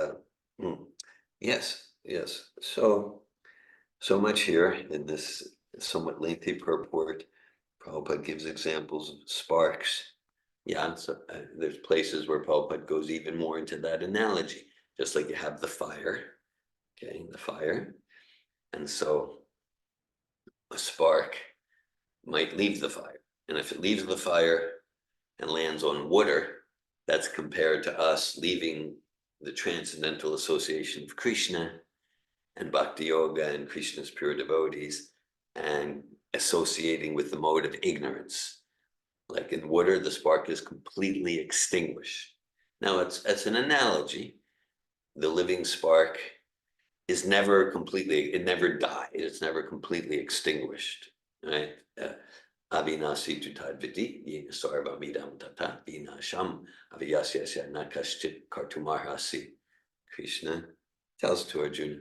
yes. So much here in this somewhat lengthy purport. Prabhupada gives examples of sparks. Yeah, so there's places where Prabhupada goes even more into that analogy. Just like you have the fire, okay, the fire. And so a spark might leave the fire. And if it leaves the fire and lands on water, that's compared to us leaving the transcendental association of Krishna and Bhakti Yoga and Krishna's pure devotees, and associating with the mode of ignorance. Like in water, the spark is completely extinguished. Now, it's an analogy. The living spark is never completely, it never died, it's never completely extinguished, right? Avinasi tu tadviti, yena sarvamidam tata, vinasham, aviyasyasya nakaschit kartumarhasi. Krishna tells to Arjuna,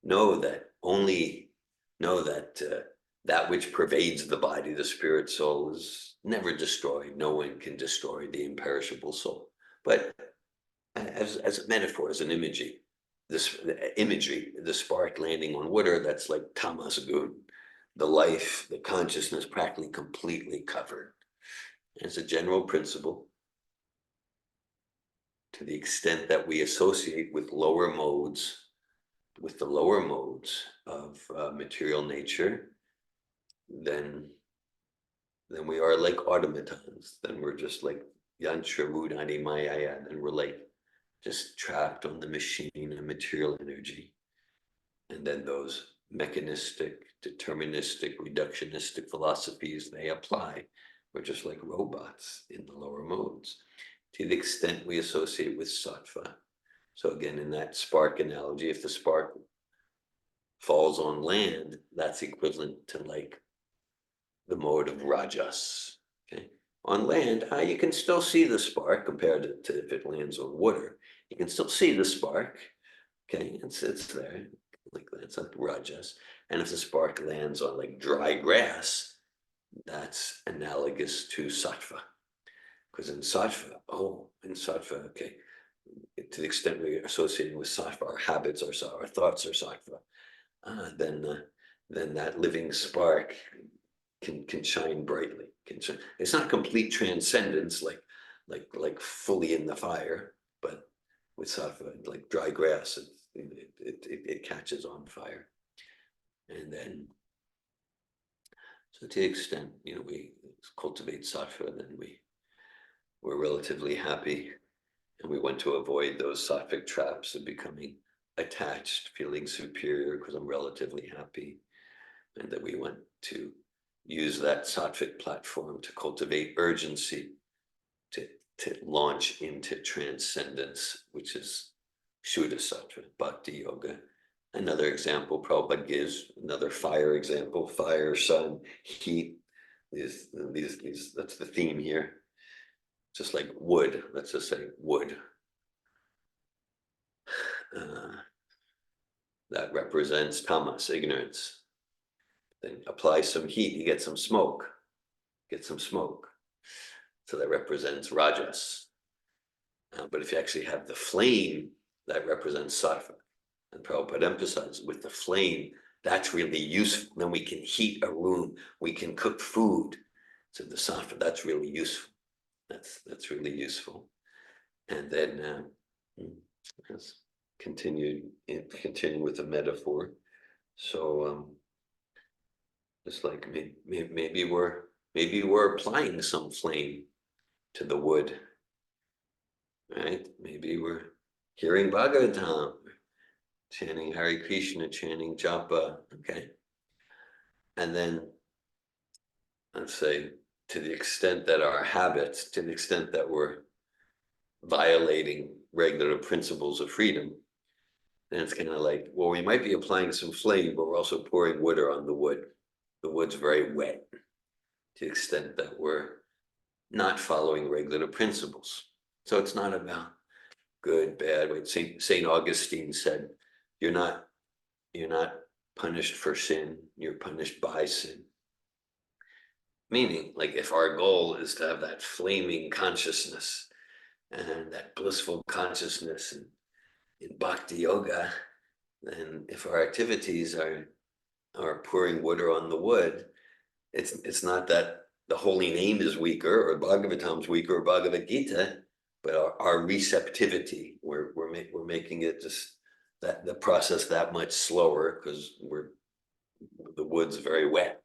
know that that which pervades the body, the spirit soul, is never destroyed. No one can destroy the imperishable soul. But as a metaphor, as an imagery, the spark landing on water, that's like tamas gun, the life, the consciousness practically completely covered. As a general principle, to the extent that we associate with lower modes, with the lower modes of material nature, then we are like automatons. Then we're just like yantra mudani mayaya, and we're like just trapped on the machine of material energy. And then those mechanistic, deterministic, reductionistic philosophies, they apply. We're just like robots in the lower modes, to the extent we associate with sattva. So again, in that spark analogy, if the spark falls on land, that's equivalent to like the mode of rajas. Okay, on land, you can still see the spark compared to if it lands on water. You can still see the spark. Okay, it's there, like that's like rajas. And if the spark lands on like dry grass, that's analogous to sattva. Because in sattva, okay, to the extent we're associating with sattva, our habits are sattva, our thoughts are sattva, then that living spark can shine brightly. It's not complete transcendence, like fully in the fire, but with sattva, like dry grass, it catches on fire. And then, so to the extent, we cultivate sattva, then we're relatively happy, and we want to avoid those sattvic traps of becoming attached, feeling superior because I'm relatively happy, and that we want to use that sattvic platform to cultivate urgency, to launch into transcendence, which is Shuddha Sattva, Bhakti Yoga. Another example Prabhupada gives, another fire example, fire, sun, heat. These, that's the theme here. Just like wood, let's just say wood. That represents tamas, ignorance. Then apply some heat, you get some smoke. So that represents rajas. But if you actually have the flame, that represents sattva. And Prabhupada emphasizes, with the flame, that's really useful. Then we can heat a room, we can cook food. So the sattva, that's really useful. That's really useful. And then let's continue with the metaphor. So just like maybe we're applying some flame to the wood, right? Maybe we're hearing Bhagavatam, chanting Hare Krishna, chanting Japa, okay? And then let's say, to the extent that our habits, to the extent that we're violating regular principles of freedom, then it's kind of like, well, we might be applying some flame, but we're also pouring water on the wood. The wood's very wet, to the extent that we're not following regular principles. So it's not about good, bad. Saint Augustine said, you're not punished for sin, you're punished by sin. Meaning, like, if our goal is to have that flaming consciousness and that blissful consciousness in bhakti yoga, then if our activities are pouring water on the wood, it's not that the holy name is weaker or Bhagavatam's weaker or Bhagavad Gita, but our receptivity, we're making it just that the process that much slower because the wood's very wet.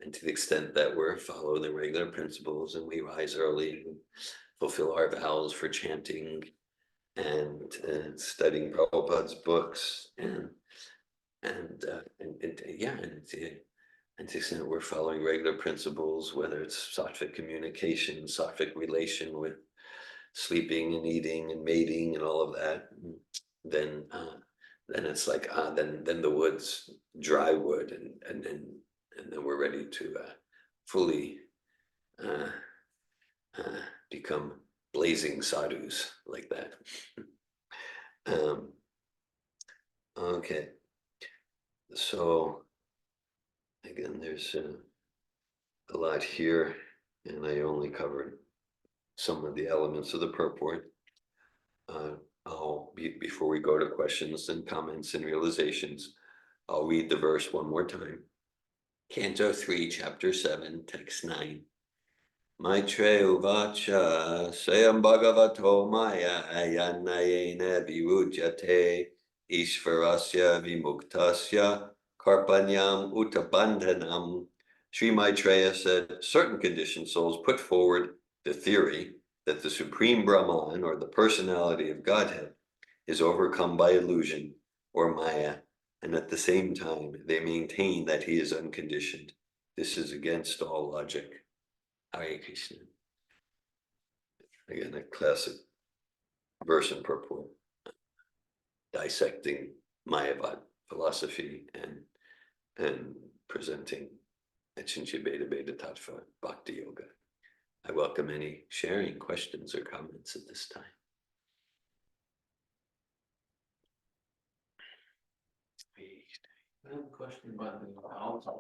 And to the extent that we're following the regular principles and we rise early and fulfill our vows for chanting and studying Prabhupada's books and yeah, and to the extent we're following regular principles, whether it's sattvic communication, sattvic relation with sleeping and eating and mating and all of that, then it's like then the wood's dry wood, and then we're ready to fully uh, become blazing sadhus like that. Okay, so again, there's a lot here, and I only covered some of the elements of the purport. Before we go to questions and comments and realizations, I'll read the verse one more time. Canto 3, Chapter 7, Text 9. Maitre uvacha sayam bhagavato maya ayanayena virujyate ishvarasya vimuktasya karpanyam utabandhanam. Sri Maitreya said, certain conditioned souls put forward the theory that the Supreme Brahman, or the personality of Godhead, is overcome by illusion or maya, and at the same time they maintain that he is unconditioned. This is against all logic. Hare Krishna. Again, a classic verse and purport, dissecting Mayavad philosophy and presenting Achincha Beta Beta Tattva Bhakti Yoga. I welcome any sharing, questions, or comments at this time. I have a question about the altar.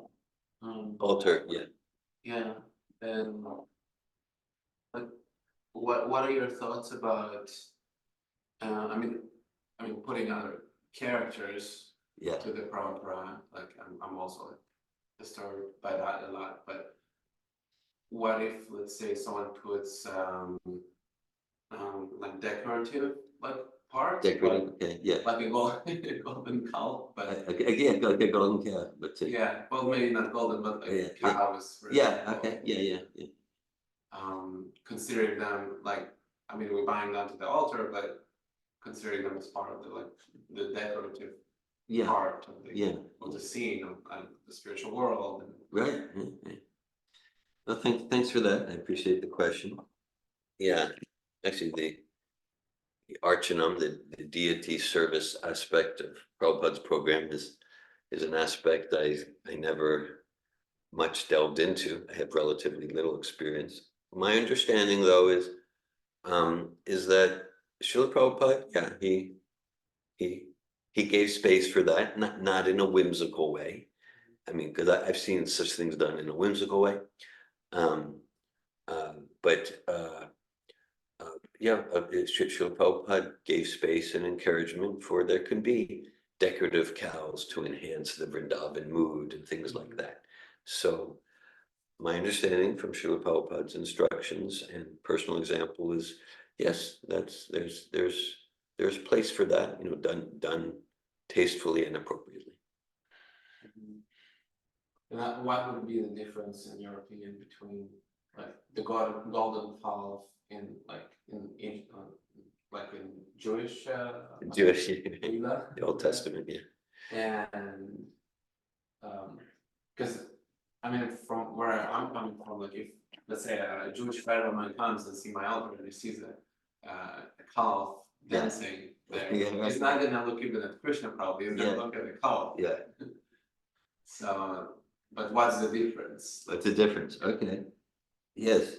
Altar, yeah. Yeah, and like, what are your thoughts about? I mean, putting other characters Yeah. to the Parampara. Like, I'm also disturbed by that a lot. But what if, let's say, someone puts like decorative like parts, Decorative, okay, yeah. like a golden cow, but Again, like a golden cow, but yeah, well, maybe not golden, but like Yeah, cows. For yeah, example. okay, yeah. Considering them like, I mean, we're buying them to the altar, but considering them as part of the like the decorative Yeah, part of the yeah. of the scene of the spiritual world. And Right. Yeah. Well, thanks for that. I appreciate the question. Yeah, actually, the Archanam, the deity service aspect of Prabhupada's program is an aspect I never much delved into. I have relatively little experience. My understanding, though, is that Srila Prabhupada, yeah, he gave space for that, not in a whimsical way. I mean, because I've seen such things done in a whimsical way. But Srila Prabhupada gave space and encouragement for there can be decorative cows to enhance the Vrindavan mood and things like that. So my understanding from Srila Prabhupada's instructions and personal example is, yes, there's place for that, done tastefully and appropriately. and what would be the difference, in your opinion, between like the golden calf in like in Jewish Jewish, Lila? the Old Testament, yeah. And because I mean, from where I'm coming from, like if let's say a Jewish Pharaoh comes and see my altar and he sees a calf dancing there, Yeah, right. he's not gonna look even at Krishna probably, he's gonna Yeah. look at the calf. Yeah. So, but what's the difference? What's the difference? Okay. Yes.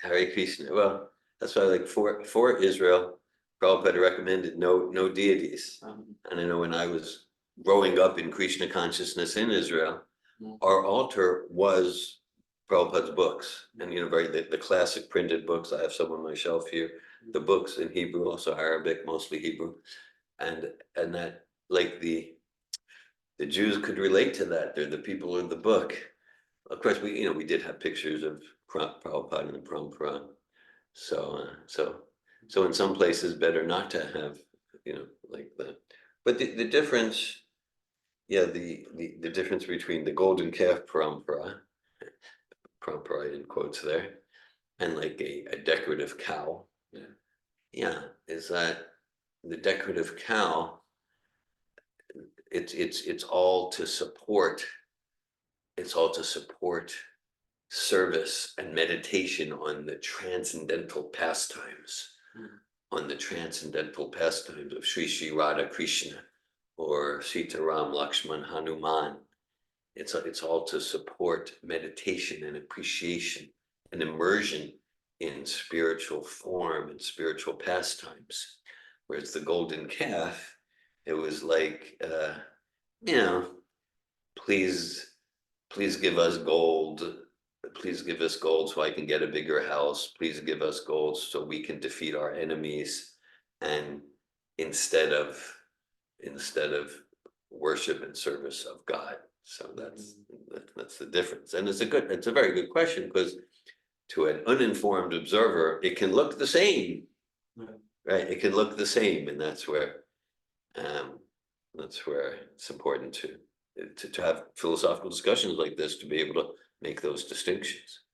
Hare Krishna. Well, that's why, like, for Israel, Prabhupada recommended no deities. And I know when I was growing up in Krishna consciousness in Israel, our altar was Prabhupada's books, and the classic printed books. I have some on my shelf here. The books in Hebrew, also Arabic, mostly Hebrew, and that, like, the Jews could relate to that. They're the people of the book. Of course, we did have pictures of Prabhupada and the Parampara. So in some places, better not to have, like that. But the difference, yeah, the difference between the golden calf parampara in quotes there, and like a decorative cow, yeah, is that the decorative cow it's all to support. It's all to support service and meditation on the transcendental pastimes, on the transcendental pastimes of Sri Radha Krishna or Sita Ram Lakshman Hanuman. It's all to support meditation and appreciation and immersion in spiritual form and spiritual pastimes. Whereas the golden calf, it was like, please give us gold. Please give us gold so I can get a bigger house. Please give us gold so we can defeat our enemies. And instead of worship and service of God. So that's the difference. And it's a very good question, because to an uninformed observer, it can look the same. Right? It can look the same, and that's where it's important to have philosophical discussions like this, to be able to make those distinctions.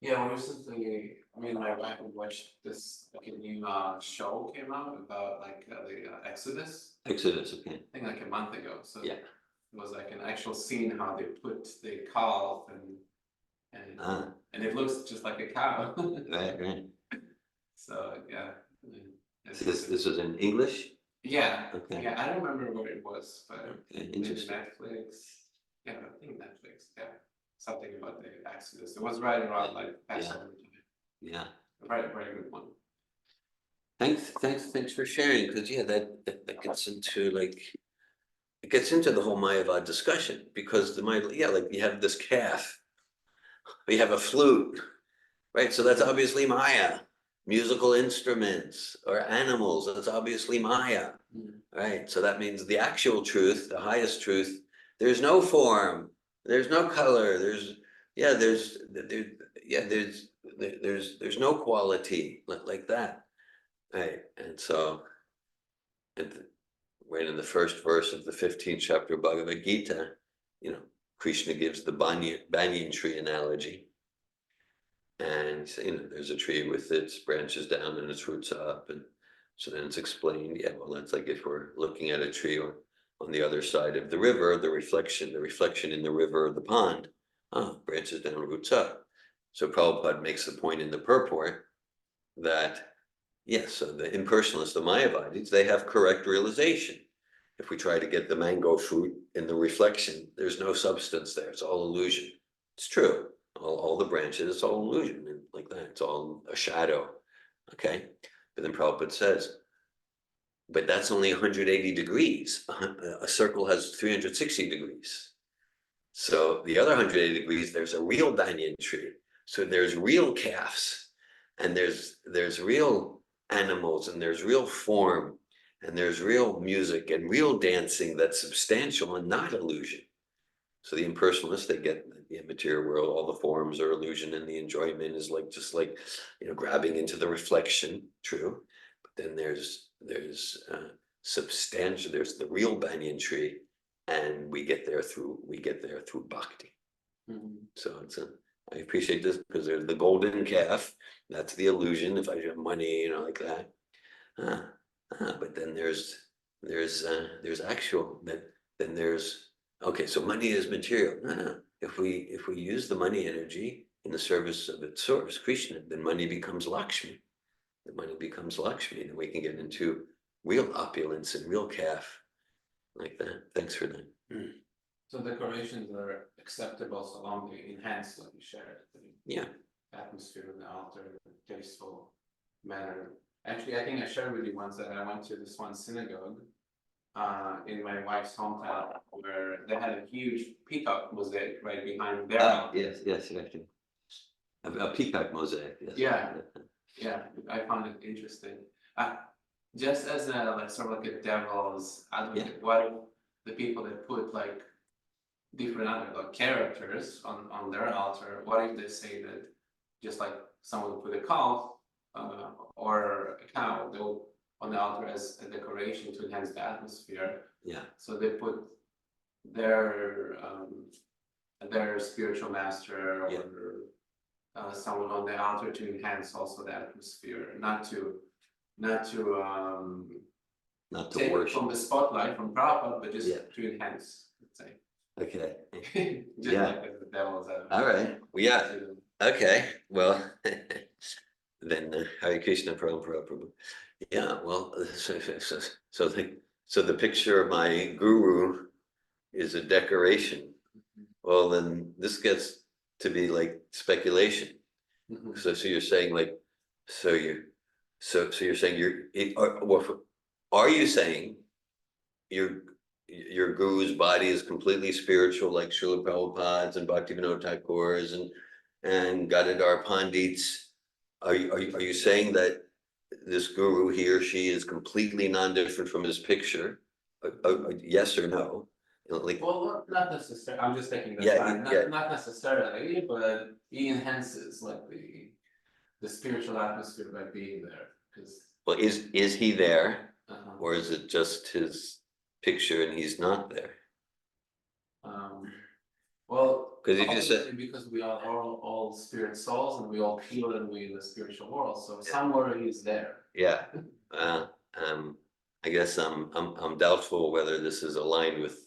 Yeah, recently, my wife watched this, like a new show came out about like the Exodus. Exodus, okay. I think like a month ago. So Yeah. it was like an actual scene how they put the calf and it looks just like a cow. Right. So yeah. This is in English? Yeah. Okay. Yeah, I don't remember where it was, but Okay, maybe interesting. Netflix. Yeah, I think Netflix. Yeah, something about the Exodus. It was right around like Passover time. Yeah. A very, very good one. Thanks for sharing, because that gets into the whole Mayavad discussion, because the Mayavad, like you have this calf, but you have a flute, right? So that's obviously Maya. Musical instruments or animals, that's obviously Maya, right? So that means the actual truth, the highest truth, there's no form, there's no color, there's no quality like that, right? And so, right in the first verse of the 15th chapter of Bhagavad Gita, Krishna gives the banyan tree analogy. And there's a tree with its branches down and its roots up, and so then it's explained. Yeah, well, that's like if we're looking at a tree or on the other side of the river, the reflection in the river or the pond, branches down, roots up. So Prabhupada makes the point in the purport that yes, so the impersonalists, the Mayavadis, they have correct realization. If we try to get the mango fruit in the reflection, there's no substance there. It's all illusion. It's true. All the branches, it's all illusion, and like that. It's all a shadow. Okay. But then Prabhupada says, but that's only 180 degrees. A circle has 360 degrees. So the other 180 degrees, there's a real banyan tree. So there's real calves, and there's real animals, and there's real form, and there's real music and real dancing that's substantial and not illusion. So the impersonalists, they get the material world, all the forms are illusion, and the enjoyment is just like grabbing into the reflection, true. But then there's substantial, there's the real banyan tree, and we get there through bhakti. So I appreciate this, because there's the golden calf, that's the illusion, if I have money, like that. But then there's actual, then there's, okay, so money is material. No. If we use the money energy in the service of its source, Krishna, then money becomes Lakshmi. The money becomes Lakshmi, and we can get into real opulence and real calf like that. Thanks for that. So decorations are acceptable so long they enhance, like you shared, Yeah. atmosphere of the altar, tasteful manner. Actually, I think I shared with you once that I went to this one synagogue in my wife's hometown, where they had a huge peacock mosaic right behind their altar. Yes, actually. A peacock mosaic. Yes. Yeah, I found it interesting. Just as a sort of like a devil's advocate, what if the people that put like different other characters on their altar, what if they say that just like someone put a calf or a cow, they'll on the altar as a decoration to enhance the atmosphere. Yeah. So they put their spiritual master or someone on the altar to enhance also the atmosphere, not to not to take worship. from the spotlight from Prabhupada, but just Yeah. to enhance, let's say. Okay, Just Yeah. like the devil's advocate. all right, well, yeah, To- okay, well, then Hare Krishna Prabhupada. Yeah, well, so the picture of my guru is a decoration. Well, then this gets to be like speculation. Mhm. So you're saying like, so you're saying are you saying your guru's body is completely spiritual, like Srila Prabhupada's and Bhaktivinoda Thakur's and Gadadhar Pandit's? Are you saying that this guru, he or she, is completely non-different from his picture? Yes or no? Like, Well, not necessarily, I'm just taking the Yeah, time, yeah. not necessarily, but he enhances like the spiritual atmosphere by being there, because. well, is he there, or is it just his picture and he's not there? Well, 'Cause if you said- ultimately, because we are all spirit souls and we all feel and we in the spiritual world, so somewhere he's there. Yeah, I guess I'm doubtful whether this is aligned with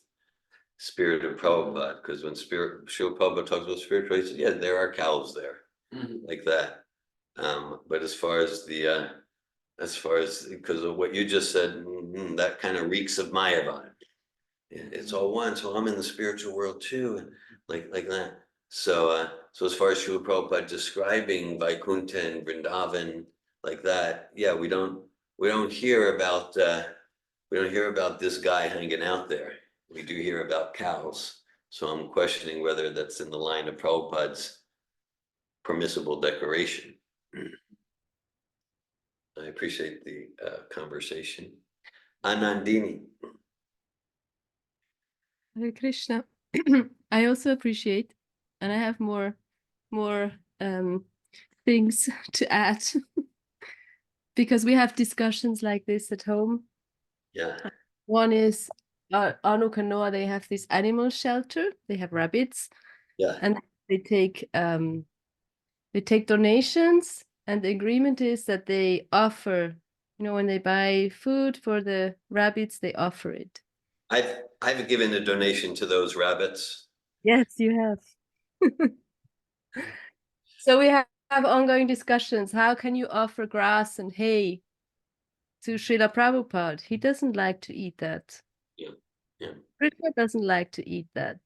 spirit of Prabhupada, because when Srila Prabhupada talks about spiritual, he says, yeah, there are cows there, like that. But as far as because of what you just said, that kind of reeks of Mayavad. It's all one, so I'm in the spiritual world too, and like that. So as far as Srila Prabhupada describing Vaikuntha and Vrindavan like that, yeah, we don't hear about this guy hanging out there. We do hear about cows. So I'm questioning whether that's in the line of Prabhupada's permissible decoration. I appreciate the conversation. Anandini. Hare Krishna. I also appreciate, and I have more things to add because we have discussions like this at home. Yeah. One is Anuk and Noah, they have this animal shelter. They have rabbits, Yeah. and they take donations, and the agreement is that they offer, when they buy food for the rabbits, they offer it. I've given a donation to those rabbits. Yes, you have. So we have ongoing discussions. How can you offer grass and hay to Srila Prabhupada? He doesn't like to eat that. Yeah. Krishna doesn't like to eat that.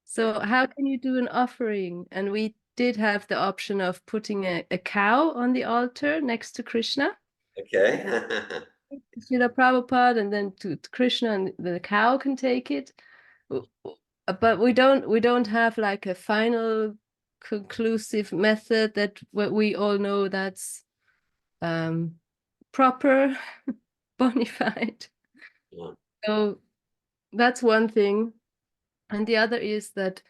So how can you do an offering? And we did have the option of putting a cow on the altar next to Krishna. Okay. Srila Prabhupada, and then to Krishna, and the cow can take it. But we don't have like a final conclusive method that we all know that's proper, bona fide. Yeah. So that's one thing. And the other is that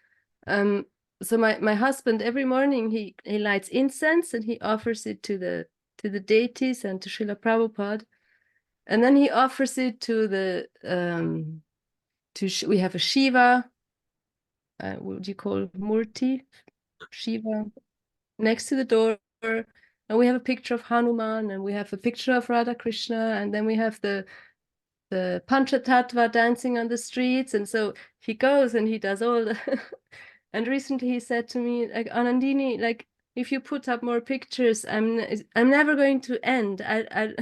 so my husband, every morning he lights incense and he offers it to the deities and to Srila Prabhupada. And then he offers it to the we have a Shiva, what do you call Murti? Shiva next to the door, and we have a picture of Hanuman, and we have a picture of Radha Krishna, and then we have the Panchatattva dancing on the streets. And so he goes and he does all the and recently he said to me, like, Anandini, like, if you put up more pictures, I'm never going to end. I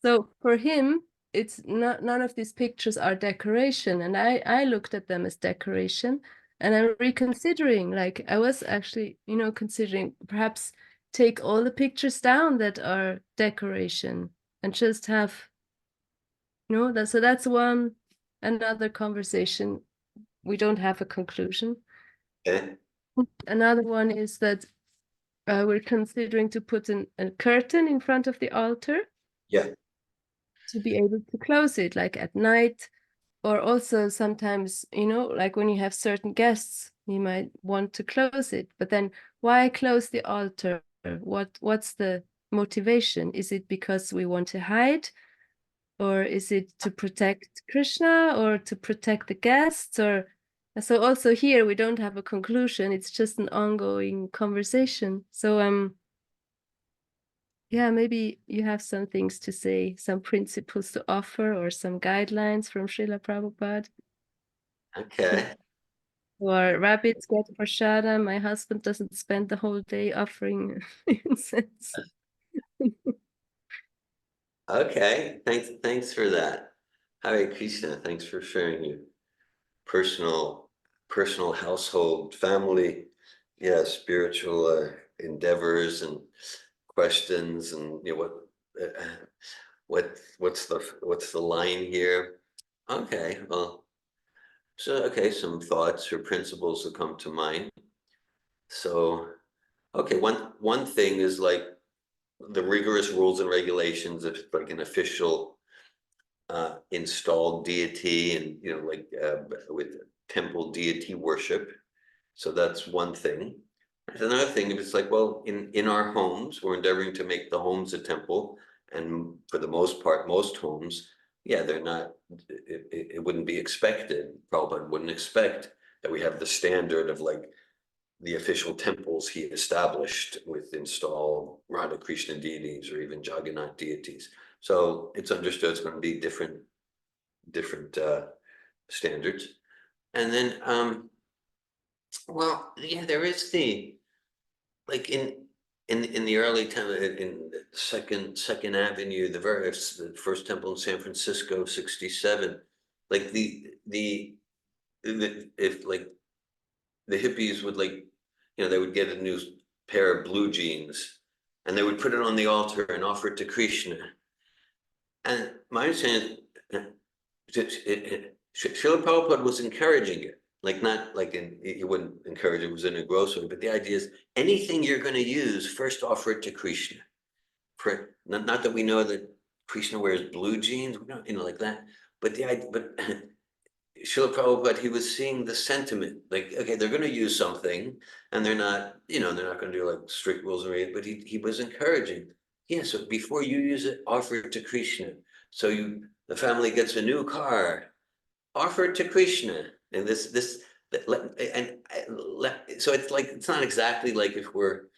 So for him, it's not, none of these pictures are decoration, and I looked at them as decoration, and I'm reconsidering. Like, I was actually, considering perhaps take all the pictures down that are decoration and just have, so that's another conversation. We don't have a conclusion. Okay. Another one is that we're considering to put a curtain in front of the altar. Yeah. To be able to close it, like at night, or also sometimes, like when you have certain guests, you might want to close it. But then why close the altar? What's the motivation? Is it because we want to hide? Or is it to protect Krishna or to protect the guests? Or so also here we don't have a conclusion. It's just an ongoing conversation. So yeah, maybe you have some things to say, some principles to offer, or some guidelines from Srila Prabhupada. Okay. Or rabbits get prashadam. My husband doesn't spend the whole day offering incense. Okay, thanks for that. Hare Krishna, thanks for sharing your personal household, family, yeah, spiritual endeavors and questions, and you know what's the line here? Okay, well, so okay, some thoughts or principles that come to mind. So, okay, one thing is like the rigorous rules and regulations of like an official installed deity, and you know, like with temple deity worship. So that's one thing. There's another thing, if it's like, well, in our homes, we're endeavoring to make the homes a temple, and for the most part, most homes, yeah, they're not. It wouldn't be expected. Prabhupada wouldn't expect that we have the standard of like the official temples he established with installed Radha Krishna deities or even Jagannath deities. So it's understood it's going to be different standards. And then, well, yeah, there is the like in the early time in Second Avenue, the first temple in San Francisco, 67, like if like the hippies would like, you know, they would get a new pair of blue jeans and they would put it on the altar and offer it to Krishna. And my understanding is Srila Prabhupada was encouraging it, like not like he wouldn't encourage it was in a grocery, but the idea is anything you're going to use, first offer it to Krishna. For not that we know that Krishna wears blue jeans, we don't, you know, like that, but the idea, but Srila Prabhupada, he was seeing the sentiment, like, okay, they're going to use something, and they're not, you know, they're not going to do like strict rules or anything, but he was encouraging. Yeah, so before you use it, offer it to Krishna. So the family gets a new car, offer it to Krishna, and so it's like it's not exactly like if we're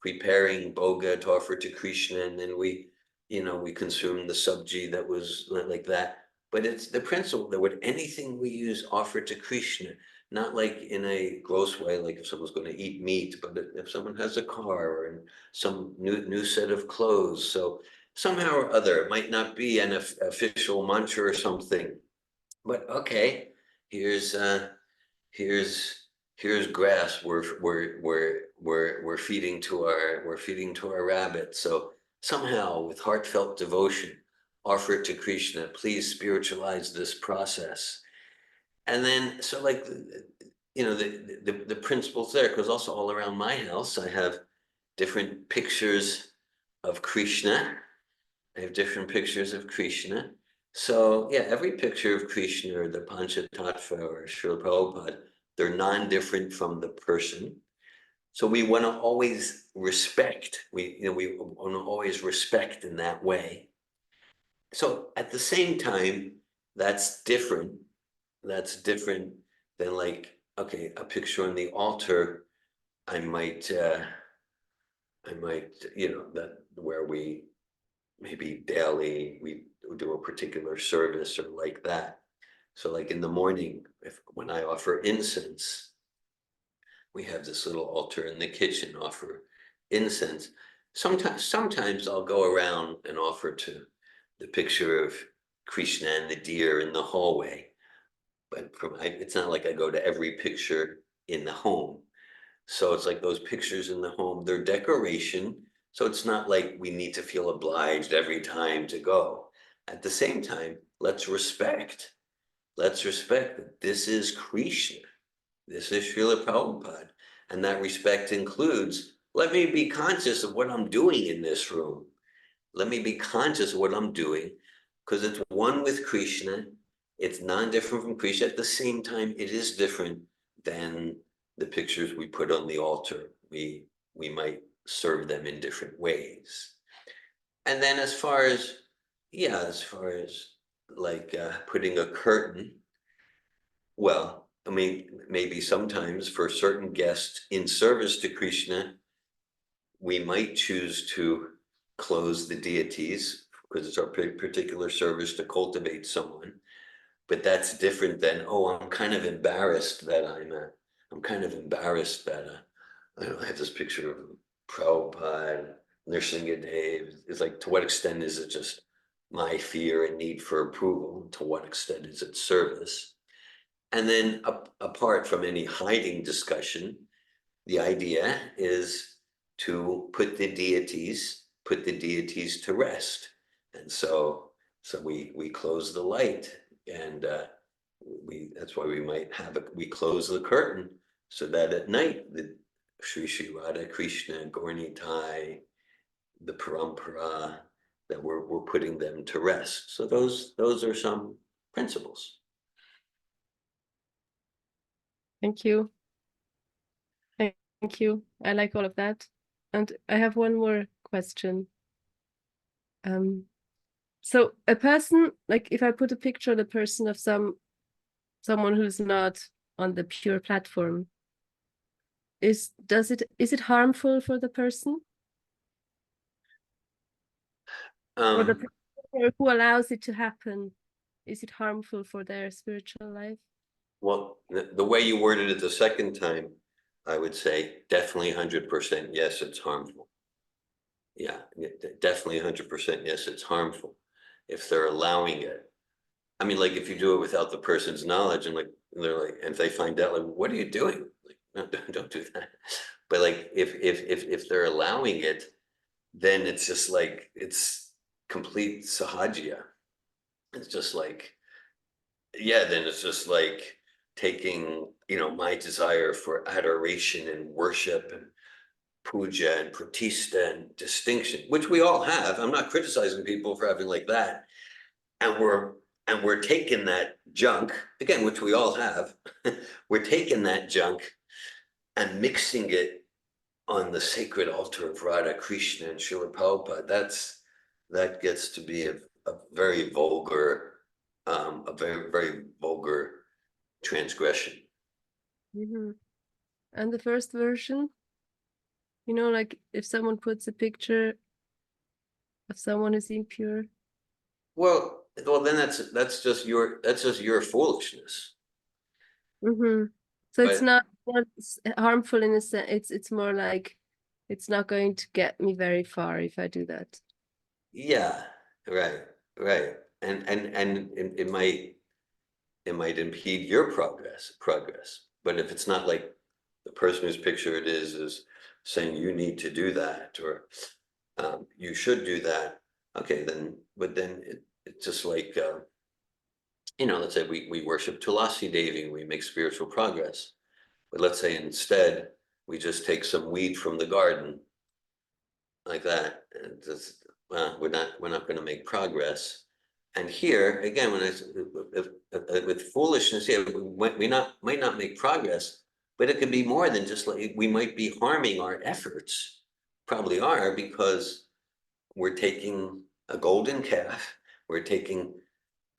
preparing boga to offer to Krishna, and then we, you know, we consume the subji that was like that. But it's the principle that with anything we use, offer to Krishna, not like in a gross way, like if someone's going to eat meat, but if someone has a car or some new set of clothes. So somehow or other, it might not be an official mantra or something, but okay, here's here's grass we're feeding to our rabbit. So somehow with heartfelt devotion, offer it to Krishna. Please spiritualize this process. And then so like you know the principles there, because also all around my house I have different pictures of Krishna. I have different pictures of Krishna. So yeah, every picture of Krishna or the Panchatattva or Srila Prabhupada, they're non-different from the person. So we want to always respect. We want to always respect in that way. So at the same time, that's different. That's different than like, okay, a picture on the altar. I might, you know, that where we maybe daily we do a particular service or like that. So like in the morning, when I offer incense, we have this little altar in the kitchen, offer incense. Sometimes I'll go around and offer to the picture of Krishna and the deer in the hallway, but it's not like I go to every picture in the home. So it's like those pictures in the home, they're decoration. So it's not like we need to feel obliged every time to go. At the same time, let's respect that this is Krishna. This is Srila Prabhupada. And that respect includes, let me be conscious of what I'm doing in this room. Let me be conscious of what I'm doing, because it's one with Krishna. It's non-different from Krishna. At the same time, it is different than the pictures we put on the altar. We might serve them in different ways. And then as far as like putting a curtain, well, I mean, maybe sometimes for certain guests in service to Krishna, we might choose to close the deities, because it's our particular service to cultivate someone. But that's different than, oh, I'm kind of embarrassed that I'm kind of embarrassed that I have this picture of Prabhupada, Nrsimhadev. It's like, to what extent is it just my fear and need for approval? To what extent is it service? And then apart from any hiding discussion, the idea is to put the deities to rest. And so we close the light, and that's why we might have we close the curtain, so that at night the Sri Sri Radha Krishna, Gaurnitai, the Parampara, that we're putting them to rest. So those are some principles. Thank you. Thank you. I like all of that. And I have one more question. So a person, like if I put a picture of the person of someone who's not on the pure platform, is it harmful for the person? Or the person who allows it to happen, is it harmful for their spiritual life? Well, the way you worded it the second time, I would say definitely 100% yes, it's harmful. Yeah, definitely 100% yes, it's harmful if they're allowing it. I mean, like if you do it without the person's knowledge, and like they're like, and if they find out, like, what are you doing? Like, no, don't do that. But like if they're allowing it, then it's just like it's complete sahaja. It's just like, yeah, then it's just like taking, my desire for adoration and worship and puja and pratista and distinction, which we all have. I'm not criticizing people for having like that. And we're taking that junk, again, which we all have, we're taking that junk and mixing it on the sacred altar of Radha Krishna and Srila Prabhupada. That gets to be a very vulgar, a very, very vulgar transgression. Mm-hmm. And the first version, like if someone puts a picture of someone who's impure. Well, then that's just your foolishness. Mm-hmm. So it's But not harmful in a sense. It's more like it's not going to get me very far if I do that. yeah, right. And it might impede your progress. But if it's not like the person whose picture it is saying you need to do that, or you should do that, okay, but then it's just like, let's say we worship Tulasi Devi, we make spiritual progress. But let's say instead we just take some weed from the garden, like that, and just, we're not going to make progress. And here again, when with foolishness, yeah, we might not make progress, but it could be more than just like we might be harming our efforts. Probably are, because we're taking a golden calf, we're taking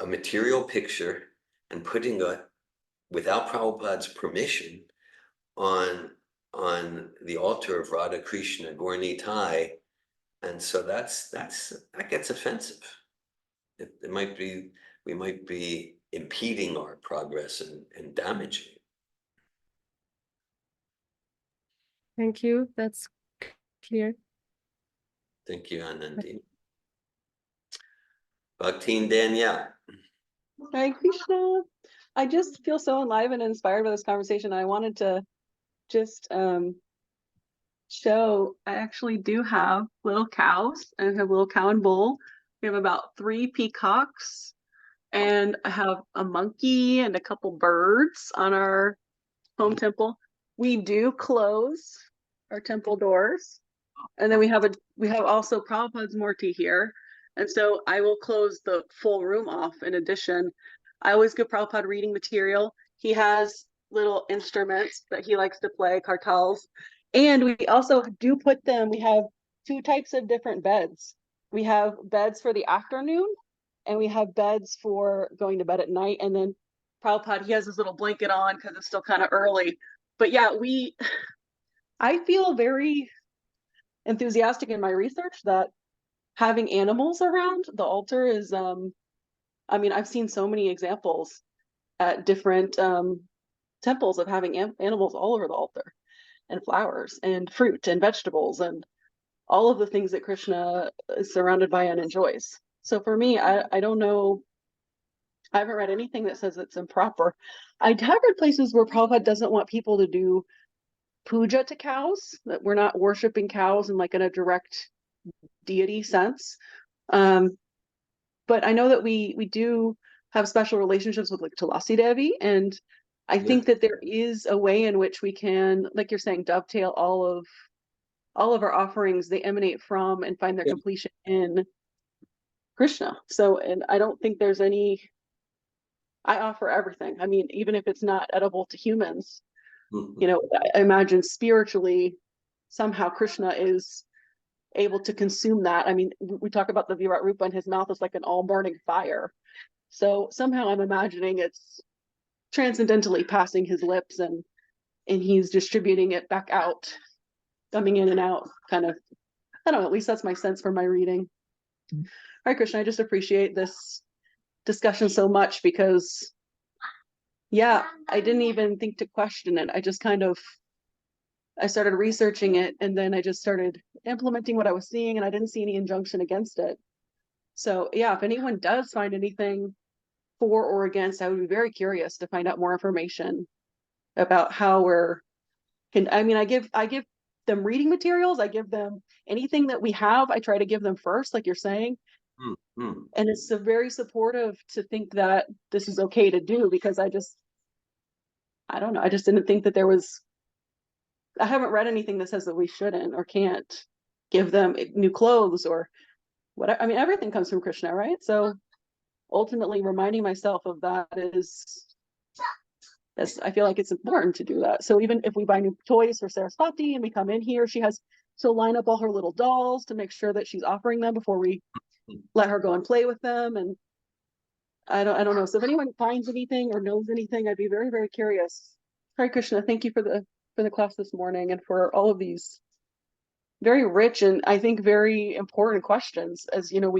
a material picture and putting it without Prabhupada's permission on the altar of Radha Krishna, Gaurnitai, and so that gets offensive. It might be, we might be impeding our progress and damaging. Thank you. That's clear. Thank you, Anandi. Bhaktin Danielle. Hare Krishna. I just feel so enlivened and inspired by this conversation. I wanted to just show I actually do have little cows, and I have a little cow and bull. We have about 3 peacocks, and I have a monkey and a couple birds on our home temple. We do close our temple doors, and then we have also Prabhupada's Murti here, and so I will close the full room off. In addition, I always give Prabhupada reading material. He has little instruments that he likes to play, kartals, and we also do put them. We have 2 types of different beds. We have beds for the afternoon, and we have beds for going to bed at night. And then Prabhupada, he has his little blanket on because it's still kind of early. But yeah, I feel very enthusiastic in my research that having animals around the altar is, I mean, I've seen so many examples at different temples of having animals all over the altar, and flowers and fruit and vegetables and all of the things that Krishna is surrounded by and enjoys. So for me, I don't know. I haven't read anything that says it's improper. I have read places where Prabhupada doesn't want people to do puja to cows, that we're not worshiping cows in like in a direct deity sense. But I know that we do have special relationships with like Tulasi Devi, and I think that there is a way in which we can, like you're saying, dovetail all of our offerings. They emanate from and find their completion in Krishna. So, and I don't think there's any. I offer everything. I mean, even if it's not edible to humans, you know, I imagine spiritually somehow Krishna is able to consume that. I mean, we talk about the Virat Rupa, and his mouth is like an all burning fire. So somehow I'm imagining it's transcendentally passing his lips, and he's distributing it back out, coming in and out, kind of. I don't know, at least that's my sense from my reading. Hare Krishna, I just appreciate this discussion so much, because yeah, I didn't even think to question it. I just kind of, I started researching it, and then I just started implementing what I was seeing, and I didn't see any injunction against it. So yeah, if anyone does find anything for or against, I would be very curious to find out more information about how we're I mean, I give them reading materials, I give them anything that we have, I try to give them first, like you're saying. And it's very supportive to think that this is okay to do, because I don't know, I just didn't think that there was, I haven't read anything that says that we shouldn't or can't give them new clothes or what. I mean, everything comes from Krishna, right? So ultimately reminding myself of that I feel like it's important to do that. So even if we buy new toys for Saraswati and we come in here, she'll line up all her little dolls to make sure that she's offering them before we let her go and play with them. And I don't know. So if anyone finds anything or knows anything, I'd be very, very curious. Hare Krishna, thank you for the class this morning, and for all of these very rich and I think very important questions. As you know,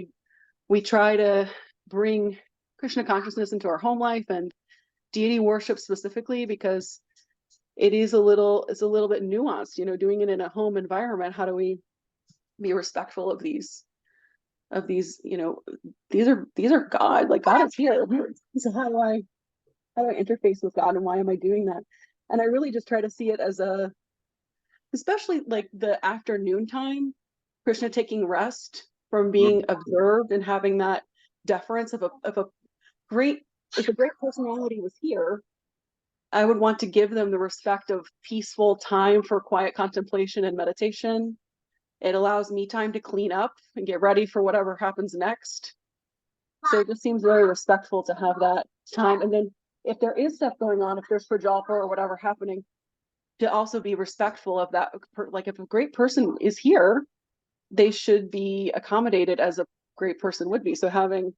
we try to bring Krishna consciousness into our home life and deity worship specifically, because it's a little bit nuanced, you know, doing it in a home environment. How do we be respectful of these, you know, these are God, like God is here. So how do I interface with God, and why am I doing that? And I really just try to see it as especially like the afternoon time, Krishna taking rest from being observed and having that deference of a great, if a great personality was here, I would want to give them the respect of peaceful time for quiet contemplation and meditation. It allows me time to clean up and get ready for whatever happens next. So it just seems very respectful to have that time. And then if there is stuff going on, if there's prajalpa or whatever happening, to also be respectful of that. Like if a great person is here, they should be accommodated as a great person would be. So having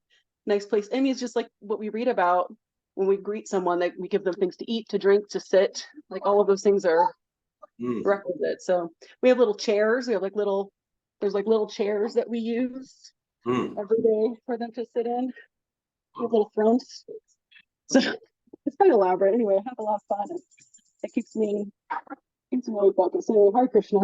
nice place, I mean, it's just like what we read about when we greet someone, that we give them things to eat, to drink, to sit, like all of those things are requisite. So we have little chairs. We have there's little chairs that we use every day for them to sit in. We have little thrones. So it's quite elaborate. Anyway, I have a lot of fun. It keeps me really focused. So Hare Krishna.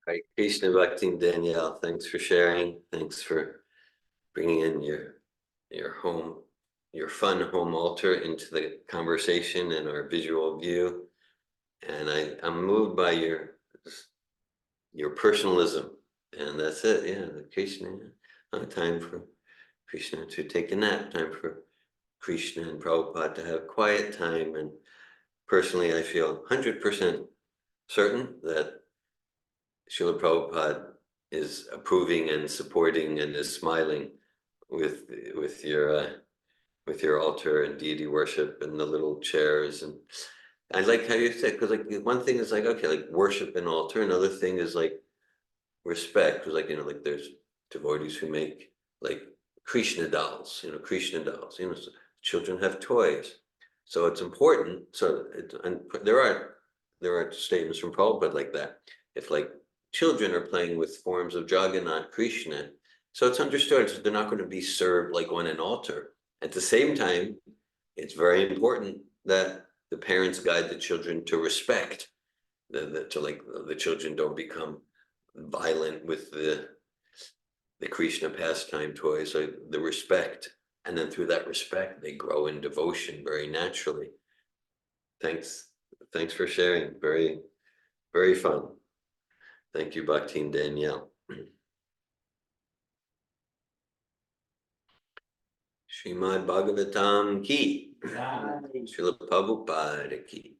Hare Krishna, Bhakti and Danielle, thanks for sharing. Thanks for bringing in your home, your fun home altar into the conversation and our visual view. And I'm moved by your personalism, and that's it. Yeah, the Krishna. Time for Krishna to take a nap. Time for Krishna and Prabhupada to have quiet time. And personally, I feel 100% certain that Srila Prabhupada is approving and supporting and is smiling with your altar and deity worship and the little chairs. And I like how you said, because like one thing is like, okay, like worship and altar. Another thing is like respect, because like, you know, like there's devotees who make like Krishna dolls, so children have toys. So it's important. So and there are there are statements from Prabhupada like that. If like children are playing with forms of Jagannath, Krishna, so it's understood they're not going to be served like on an altar. At the same time, it's very important that the parents guide the children to respect, the children don't become violent with the Krishna pastime toys, so the respect, and then through that respect, they grow in devotion very naturally. Thanks for sharing. Very, very fun. Thank you, Bhakti and Danielle. Srimad Bhagavatam ki. Srila Prabhupada ki.